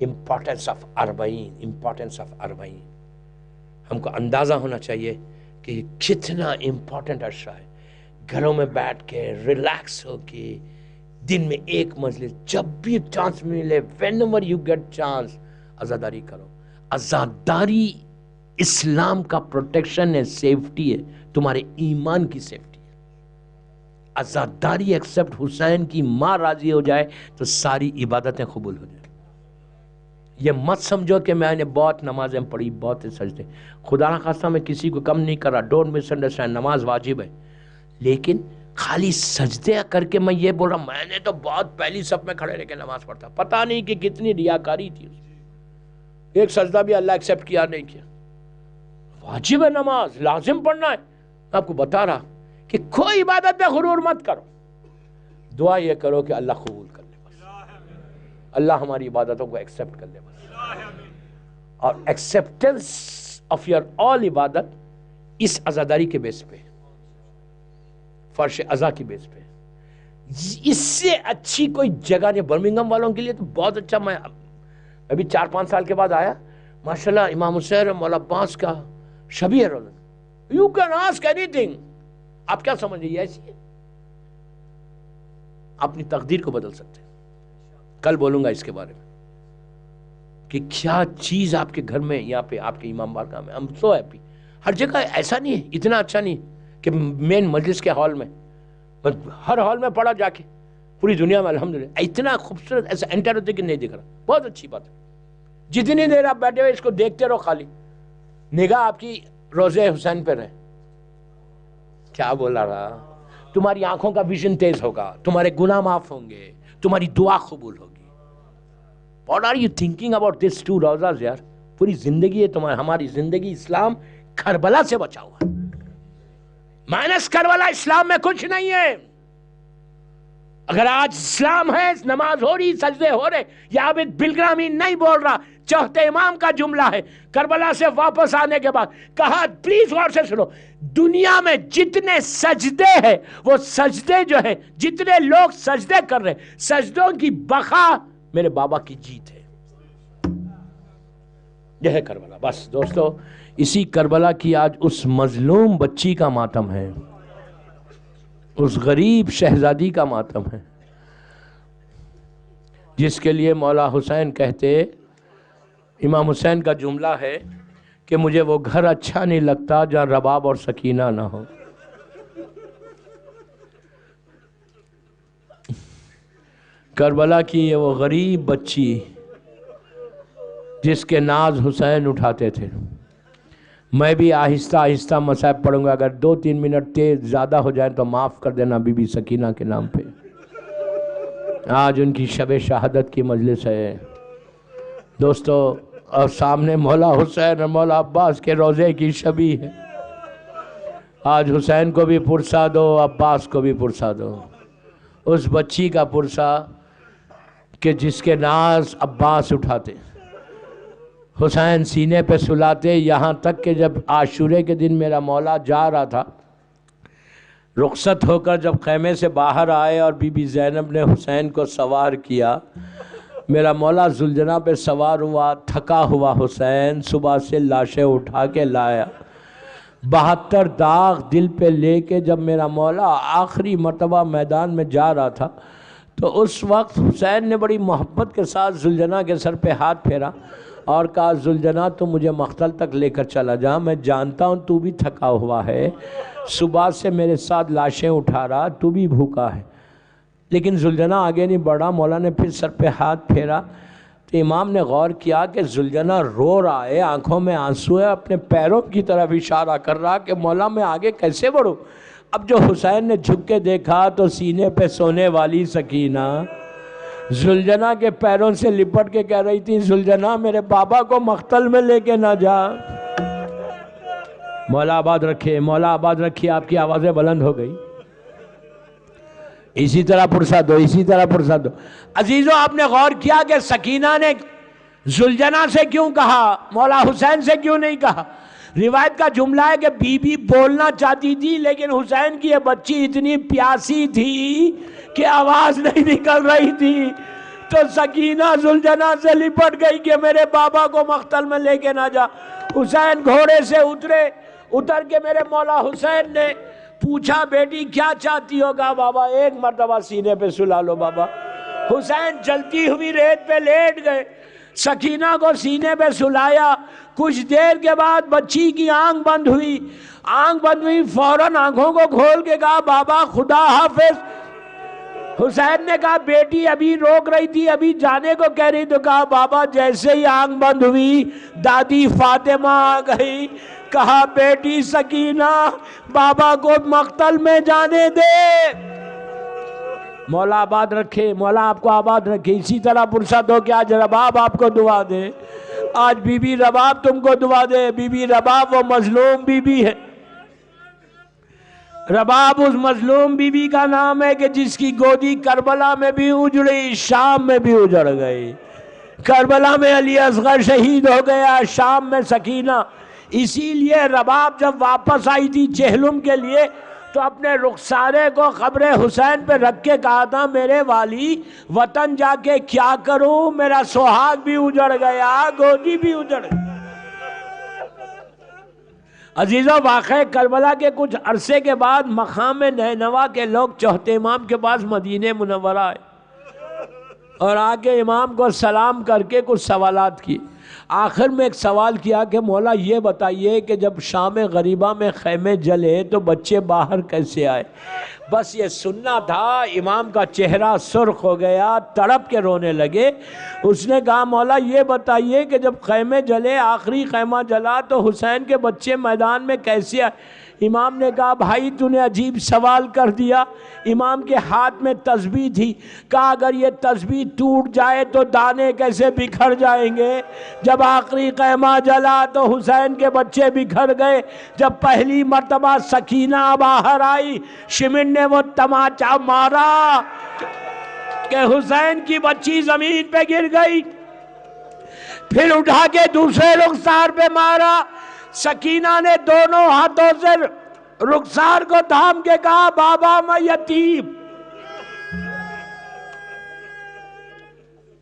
Speaker 1: importance of Arbaeen, importance of Arbaeen. ہم کو اندازہ ہونا چاہیے کہ کتنا امپورٹنٹ عشرہ ہے. گھروں میں بیٹھ کے ریلیکس ہو کے دن میں ایک مجلس، جب بھی چانس ملے، whenever you get chance، عزاداری کرو. عزاداری اسلام کا پروٹیکشن ہے، سیفٹی ہے، تمہارے ایمان کی سیفٹی ہے. عزاداری ایکسپٹ حسین کی ماں راضی ہو جائے تو ساری عبادتیں قبول ہو جائیں. یہ مت سمجھو کہ میں نے بہت نمازیں پڑھی، بہت سجدے. خدا نہ خواستہ میں کسی کو کم نہیں کر رہا، ڈونٹ مس انڈرسٹینڈ، نماز واجب ہے. لیکن خالی سجدے کر کے میں یہ بول رہا میں نے تو بہت پہلی صف میں کھڑے رہ کے نماز پڑھتا، پتہ نہیں کہ کتنی ریاکاری تھی. ایک سجدہ بھی اللہ ایکسپٹ کیا نہیں کیا. واجب ہے نماز، لازم پڑھنا ہے. میں آپ کو بتا رہا کہ کوئی عبادت میں غرور مت کرو. دعا یہ کرو کہ اللہ قبول کر لے، بس اللہ ہماری عبادتوں کو ایکسپٹ کر لے بس. اور ایکسپٹنس آف یور آل عبادت اس عزاداری کے بیس پہ، فرش عزا کی بیس پہ. اس سے اچھی کوئی جگہ نہیں. برمنگھم والوں کے لیے تو بہت اچھا. میں ابھی 4-5 سال کے بعد آیا، ماشاءاللہ امام حسین مولا عباس کا شبیہ Rollin. You can ask any thing. آپ کیا سمجھ رہی ہے؟ ایسی ہے، اپنی تقدیر کو بدل سکتے. کل بولوں گا اس کے بارے میں کہ کیا چیز آپ کے گھر میں، یہاں پہ آپ کے امام بارگاہ میں. ہم سو ہیپی. ہر جگہ ایسا نہیں ہے، اتنا اچھا نہیں کہ مین مجلس کے ہال میں، ہر ہال میں پڑھا جا کے پوری دنیا میں الحمدللہ اتنا خوبصورت ایسا انٹر ہوتے کہ نہیں دکھ رہا. بہت اچھی بات ہے. جتنی دیر آپ بیٹھے ہوئے اس کو دیکھتے رہو، خالی نگاہ آپ کی روضہ حسین پہ رہے. کیا بولا رہا؟ تمہاری آنکھوں کا ویژن تیز ہوگا، تمہارے گناہ معاف ہوں گے، تمہاری دعا قبول ہوگی. What are you thinking about these 2 روزاز یار؟ پوری زندگی ہے تمہاری، ہماری زندگی اسلام کربلا سے بچا ہوا. مائنس کربلا اسلام میں کچھ نہیں ہے. اگر آج اسلام ہے، نماز ہو رہی، سجدے ہو رہے، یہ عابد بالگرامی نہیں بول رہا چوتھے امام کا جملہ ہے کربلا سے واپس آنے کے بعد کہا، پلیز غور سے سنو، دنیا میں جتنے سجدے ہیں وہ سجدے جو ہیں، جتنے لوگ سجدے کر رہے ہیں، سجدوں کی بقا میرے بابا کی جیت ہے۔ یہ ہے کربلا۔ بس دوستو، اسی کربلا کی آج اس مظلوم بچی کا ماتم ہے، اس غریب شہزادی کا ماتم ہے، جس کے لیے مولا حسین کہتے، امام حسین کا جملہ ہے کہ مجھے وہ گھر اچھا نہیں لگتا جہاں رباب اور سکینہ نہ ہو۔ کربلا کی یہ وہ غریب بچی جس کے ناز حسین اٹھاتے تھے۔ میں بھی آہستہ آہستہ مصائب پڑھوں گا، اگر 2-3 منٹ تیز زیادہ ہو جائیں تو معاف کر دینا بی بی سکینہ کے نام پہ۔ آج ان کی شب شہادت کی مجلس ہے دوستو، اور سامنے مولا حسین اور مولا عباس کے روضے کی شبی ہے۔ آج حسین کو بھی پرسا دو، عباس کو بھی پرسا دو، اس بچی کا پرسا کہ جس کے ناز عباس اٹھاتے، حسین سینے پہ سلاتے، یہاں تک کہ جب عاشورے کے دن میرا مولا جا رہا تھا، رخصت ہو کر جب خیمے سے باہر آئے اور بی بی زینب نے حسین کو سوار کیا، میرا مولا ذوالجناح پہ سوار ہوا، تھکا ہوا حسین صبح سے لاشیں اٹھا کے لایا، 72 داغ دل پہ لے کے جب میرا مولا آخری مرتبہ میدان میں جا رہا تھا، تو اس وقت حسین نے بڑی محبت کے ساتھ ذوالجناح کے سر پہ ہاتھ پھیرا اور کہا، ذوالجناح تو مجھے مقتل تک لے کر چلا جا، میں جانتا ہوں تو بھی تھکا ہوا ہے، صبح سے میرے ساتھ لاشیں اٹھا رہا، تو بھی بھوکا ہے۔ لیکن ذوالجناح آگے نہیں بڑھا، مولا نے پھر سر پہ ہاتھ پھیرا تو امام نے غور کیا کہ ذوالجناح رو رہا ہے، آنکھوں میں آنسو ہے، اپنے پیروں کی طرف اشارہ کر رہا کہ مولا میں آگے کیسے بڑھوں۔ اب جو حسین نے جھک کے دیکھا تو سینے پہ سونے والی سکینہ ذوالجناح کے پیروں سے لپٹ کے کہہ رہی تھی، ذوالجناح میرے بابا کو مقتل میں لے کے نہ جا۔ مولا آباد رکھے، مولا آباد رکھے، آپ کی آوازیں بلند ہو گئی۔ اسی طرح پرسا دو، اسی طرح پرسا دو۔ عزیزو، آپ نے غور کیا کہ سکینہ نے ذوالجناح سے کیوں کہا، مولا حسین سے کیوں نہیں کہا؟ روایت کا جملہ ہے کہ بی بی بولنا چاہتی تھی، لیکن حسین کی یہ بچی اتنی پیاسی تھی کہ آواز نہیں نکل رہی تھی، تو سکینہ ذوالجناح سے لپٹ گئی کہ میرے بابا کو مقتل میں لے کے نہ جا۔ حسین گھوڑے سے اتر کے میرے مولا حسین نے پوچھا، بیٹی کیا چاہتی ہوگا؟ بابا ایک مرتبہ سینے پہ سلا لو بابا۔ حسین جلتی ہوئی ریت پہ لیٹ گئے، سکینہ کو سینے پہ سلایا، کچھ دیر کے بعد بچی کی آنکھ بند ہوئی، فوراً آنکھوں کو کھول کے کہا، بابا خدا حافظ۔ حسین نے کہا، بیٹی ابھی روک رہی تھی، ابھی جانے کو کہہ رہی، تو کہا، بابا جیسے ہی آنکھ بند ہوئی دادی فاطمہ آ گئی، کہا، بیٹی سکینہ بابا کو مقتل میں جانے دے۔ مولا آباد رکھے، مولا آپ کو آباد رکھے۔ اسی طرح فرصت ہو کہ آج رباب آپ کو دعا دے، آج بی بی رباب تم کو دعا دے۔ بی بی رباب وہ مظلوم بی بی ہے، رباب اس مظلوم بی بی کا نام ہے کہ جس کی گودی کربلا میں بھی اجڑی، شام میں بھی اجڑ گئی۔ کربلا میں علی اصغر شہید ہو گیا، شام میں سکینہ۔ اسی لیے رباب جب واپس آئی تھی چہلم کے لیے تو اپنے رخسارے کو قبر حسین پہ رکھ کے کہا تھا، میرے والی وطن جا کے کیا کروں، میرا سہاگ بھی اجڑ گیا، گودی بھی اجڑ گئی۔ عزیزو، واقعہ کربلا کے کچھ عرصے کے بعد مقام نینوا کے لوگ چوتھے امام کے پاس مدینہ منورہ آئے اور آ کے امام کو سلام کر کے کچھ سوالات کیے۔ آخر میں ایک سوال کیا کہ مولا یہ بتائیے کہ جب شام غریبہ میں خیمے جلے تو بچے باہر کیسے آئے؟ بس یہ سننا تھا۔ امام کا چہرہ سرخ ہو گیا، تڑپ کے رونے لگے۔ اس نے کہا، مولا یہ بتائیے کہ جب خیمے جلے، آخری خیمہ جلا، تو حسین کے بچے میدان میں کیسے آئے؟ امام نے کہا، بھائی تو نے عجیب سوال کر دیا۔ امام کے ہاتھ میں تسبیح تھی، کہا اگر یہ تسبیح ٹوٹ جائے تو دانے کیسے بکھر جائیں گے؟ جب آخری خیمہ جلا تو حسین کے بچے بکھر گئے۔ جب پہلی مرتبہ سکینہ باہر آئی، شمن نے وہ تماچا مارا کہ حسین کی بچی زمین پہ گر گئی۔ پھر اٹھا کے دوسرے رخسار پہ مارا. سکینہ نے دونوں ہاتھوں سے رخسار کو تھام کے کہا بابا میں یتیم.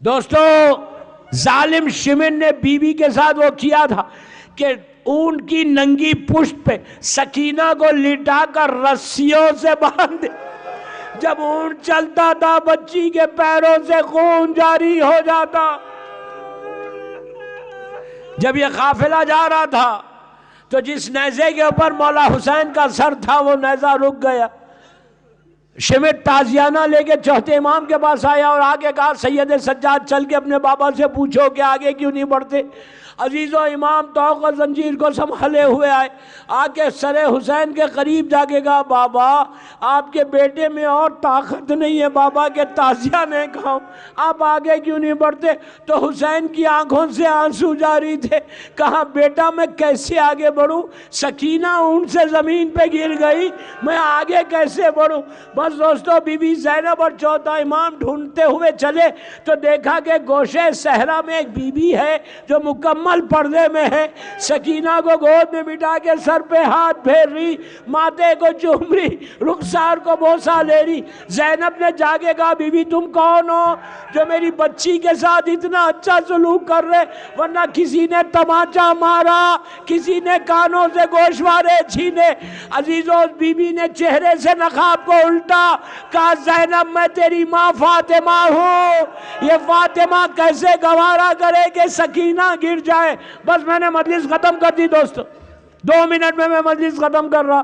Speaker 1: دوستو ظالم شمن نے بیوی کے ساتھ وہ کیا تھا کہ اونٹ کی ننگی پشت پہ سکینہ کو لٹا کر رسیوں سے باندھ. جب اونٹ چلتا تھا بچی کے پیروں سے خون جاری ہو جاتا. جب یہ قافلہ جا رہا تھا تو جس نیزے کے اوپر مولا حسین کا سر تھا وہ نیزہ رک گیا. شمٹ تازیانہ لے کے چوتھے امام کے پاس آیا اور آگے کہا سید سجاد چل کے اپنے بابا سے پوچھو کہ آگے کیوں نہیں بڑھتے. عزیز و امام توق و زنجیر کو سنبھالے ہوئے آئے. آگے سر حسین کے قریب جا کے کہا بابا آپ کے بیٹے میں اور طاقت نہیں ہے. بابا کے تازیہ نے کہا آپ آگے کیوں نہیں بڑھتے. تو حسین کی آنکھوں سے آنسو جاری تھے. کہا بیٹا میں کیسے آگے بڑھوں, سکینہ اونٹ سے زمین پہ گر گئی, میں آگے کیسے بڑھوں. بس دوستو بی بی زینب اور چوتھا امام ڈھونڈتے ہوئے چلے تو دیکھا کہ گوشے صحرا میں ایک بی بی ہے جو مکمل پردے میں ہے. سکینہ کو گود میں بٹھا کے سر پہ ہاتھ پھیر رہی, ماتھے کو چوم رہی, رخسار کو بوسہ لے رہی. زینب نے جا کے کہا بی بی تم کون ہو جو میری بچی کے ساتھ اتنا اچھا سلوک کر رہے, ورنہ کسی نے تماچا مارا, کسی نے کانوں سے گوشوارے چھینے. عزیزو بی بی نے چہرے سے نقاب کو الٹا کہا زینب میں تیری ماں فاطمہ ہوں. یہ فاطمہ کیسے گوارا کرے کہ سکینہ گر جائے. بس میں نے مجلس ختم کر دی دوستو, 2 منٹ میں مجلس ختم کر رہا.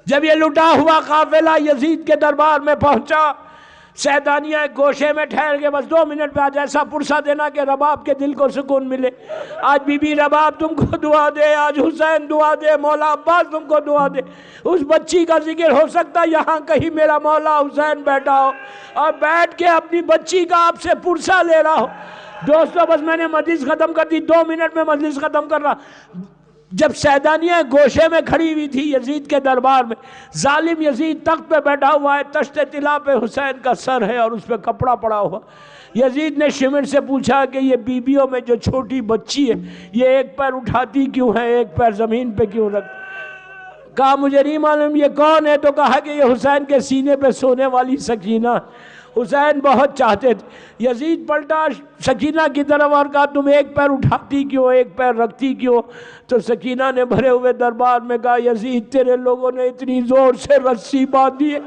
Speaker 1: جب یہ لٹا ہوا قافلہ یزید کے دربار میں پہنچا, سیدانیہ ایک گوشے میں ٹھہر کے بس 2 منٹ میں آج ایسا پرسہ دینا کہ رباب کے دل کو سکون ملے. آج بی بی رباب تم کو دعا دے, آج حسین دعا دے, مولا عباس تم کو دعا دے. اس بچی کا ذکر ہو سکتا یہاں کہیں میرا مولا حسین بیٹھا ہو اور بیٹھ کے اپنی بچی کا آپ سے پرسہ لے رہا ہو. دوستو بس میں نے مجلس ختم کر دی, 2 منٹ میں مجلس ختم کر رہا. جب سیدانیہ گوشے میں کھڑی ہوئی تھی یزید کے دربار میں, ظالم یزید تخت پہ بیٹھا ہوا ہے, تشت طلا پہ حسین کا سر ہے اور اس پہ کپڑا پڑا ہوا. یزید نے شمر سے پوچھا کہ یہ بیویوں میں جو چھوٹی بچی ہے یہ ایک پیر اٹھاتی کیوں ہے, ایک پیر زمین پہ کیوں رکھتی. کہا مجھے نہیں معلوم یہ کون ہے. تو کہا کہ یہ حسین کے سینے پہ سونے والی سکینہ. حسین بہت چاہتے تھے. یزید پلٹا سکینہ کی طرف اور کہا تم ایک پیر اٹھاتی کیوں, ایک پیر رکھتی کیوں. تو سکینہ نے بھرے ہوئے دربار میں کہا یزید تیرے لوگوں نے اتنی زور سے رسی باندھی ہے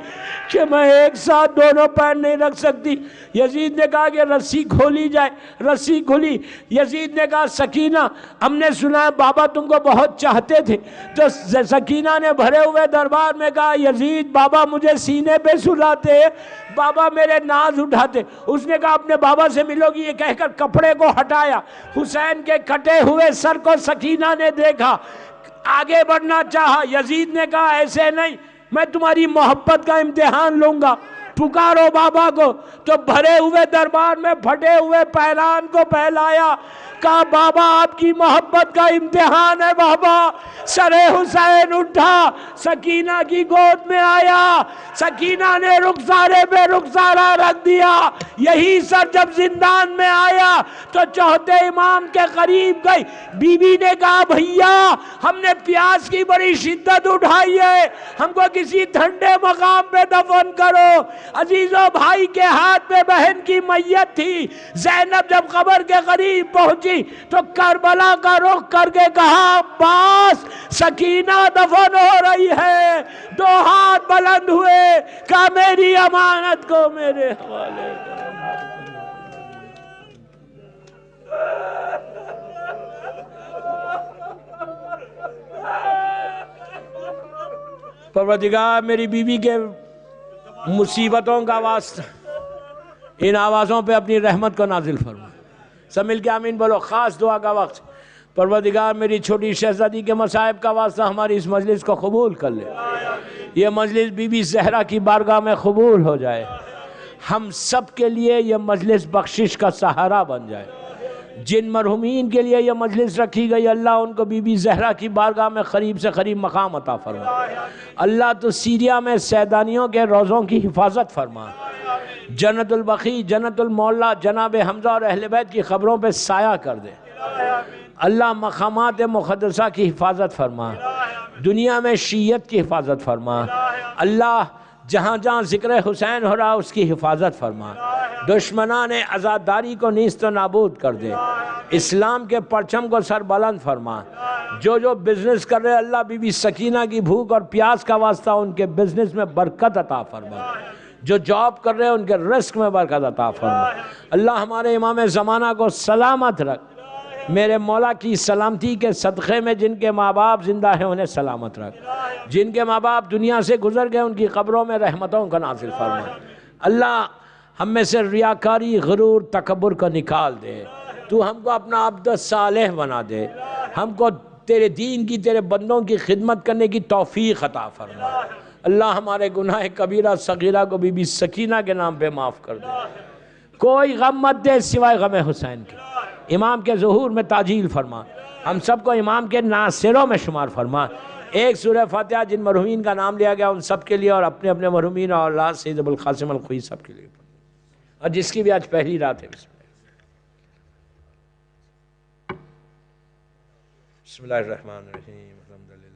Speaker 1: کہ میں ایک ساتھ دونوں پیر نہیں رکھ سکتی. یزید نے کہا کہ رسی کھولی جائے. رسی کھلی. یزید نے کہا سکینہ ہم نے سنا ہے بابا تم کو بہت چاہتے تھے. تو سکینہ نے بھرے ہوئے دربار میں کہا یزید بابا مجھے سینے پہ سلاتے, بابا میرے ناز اٹھاتے. اس نے کہا اپنے بابا سے ملو گی. یہ کہہ کر کپڑے کو ہٹایا. حسین کے کٹے ہوئے سر کو سکینہ نے دیکھا, آگے بڑھنا چاہا. یزید نے کہا ایسے نہیں, میں تمہاری محبت کا امتحان لوں گا, پکارو بابا کو. تو بھرے ہوئے دربار میں پھٹے ہوئے پیران کو پہلایا. کہا بابا آپ کی محبت کا امتحان ہے. بابا سر حسین اٹھا, سکینہ کی گود میں آیا. سکینہ نے رخسارے پہ رخسارہ رکھ دیا. یہی سر جب زندان میں آیا تو چوتھے امام کے قریب گئی. بی بی نے کہا بھیا ہم نے پیاس کی بڑی شدت اٹھائی ہے, ہم کو کسی ٹھنڈے مقام پہ دفن کرو. عزیزو بھائی کے ہاتھ میں بہن کی میت تھی. زینب جب قبر کے قریب پہنچی تو کربلا کا رخ کر کے کہا عباس سکینہ دفن ہو رہی ہے. 2 ہاتھ بلند ہوئے, کہا میری امانت کو میرے حوالے کرو. پروردگار میری بیوی کے مصیبتوں کا واسطہ ان آوازوں پہ اپنی رحمت کو نازل فرما. سب مل کے آمین بولو. خاص دعا کا وقت. پروردگار میری چھوٹی شہزادی کے مصائب کا واسطہ ہماری اس مجلس کو قبول کر لے. یہ مجلس بی بی زہرا کی بارگاہ میں قبول ہو جائے. ہم سب کے لیے یہ مجلس بخشش کا سہارا بن جائے. جن مرحومین کے لیے یہ مجلس رکھی گئی اللہ ان کو بی بی زہرا کی بارگاہ میں قریب سے قریب مقام عطا فرما. اللہ تو سیریا میں سیدانیوں کے روزوں کی حفاظت فرما. جنت البقیع, جنت المعلا, جناب حمزہ اور اہل بیت کی خبروں پہ سایہ کر دے. اللہ مقامات مقدسہ کی حفاظت فرما، دنیا میں شیعت کی حفاظت فرما، اللہ جہاں جہاں ذکر حسین ہو رہا اس کی حفاظت فرما، دشمنان عزاداری کو نیست و نابود کر دے، اسلام کے پرچم کو سر بلند فرما، جو بزنس کر رہے اللہ بی بی سکینہ کی بھوک اور پیاس کا واسطہ ان کے بزنس میں برکت عطا فرما، جو جاب کر رہے ہیں ان کے رزق میں برکت عطا فرما، اللہ ہمارے امام زمانہ کو سلامت رکھ، میرے مولا کی سلامتی کے صدقے میں جن کے ماں باپ زندہ ہیں انہیں سلامت رکھ، جن کے ماں باپ دنیا سے گزر گئے ان کی قبروں میں رحمتوں کا نازل فرما، اللہ ہم میں سے ریاکاری، غرور، تکبر کو نکال دے، تو ہم کو اپنا عبد صالح بنا دے، ہم کو تیرے دین کی، تیرے بندوں کی خدمت کرنے کی توفیق عطا فرما، اللہ ہمارے گناہ کبیرہ صغیرہ کو بی بی سکینہ کے نام پہ معاف کر دے، کوئی غم مت دے سوائے غم حسین کے، امام کے ظہور میں تعجیل فرما، ہم سب کو امام کے ناصروں میں شمار فرما، ایک سورہ فاتحہ جن مرحومین کا نام لیا گیا ان سب کے لیے اور اپنے اپنے مرحومین اور اللہ سید ابوالقاسم الخوئی سب کے لیے، اور جس کی بھی آج پہلی رات ہے۔ بسم اللہ الرحمن الرحیم، الحمدللہ۔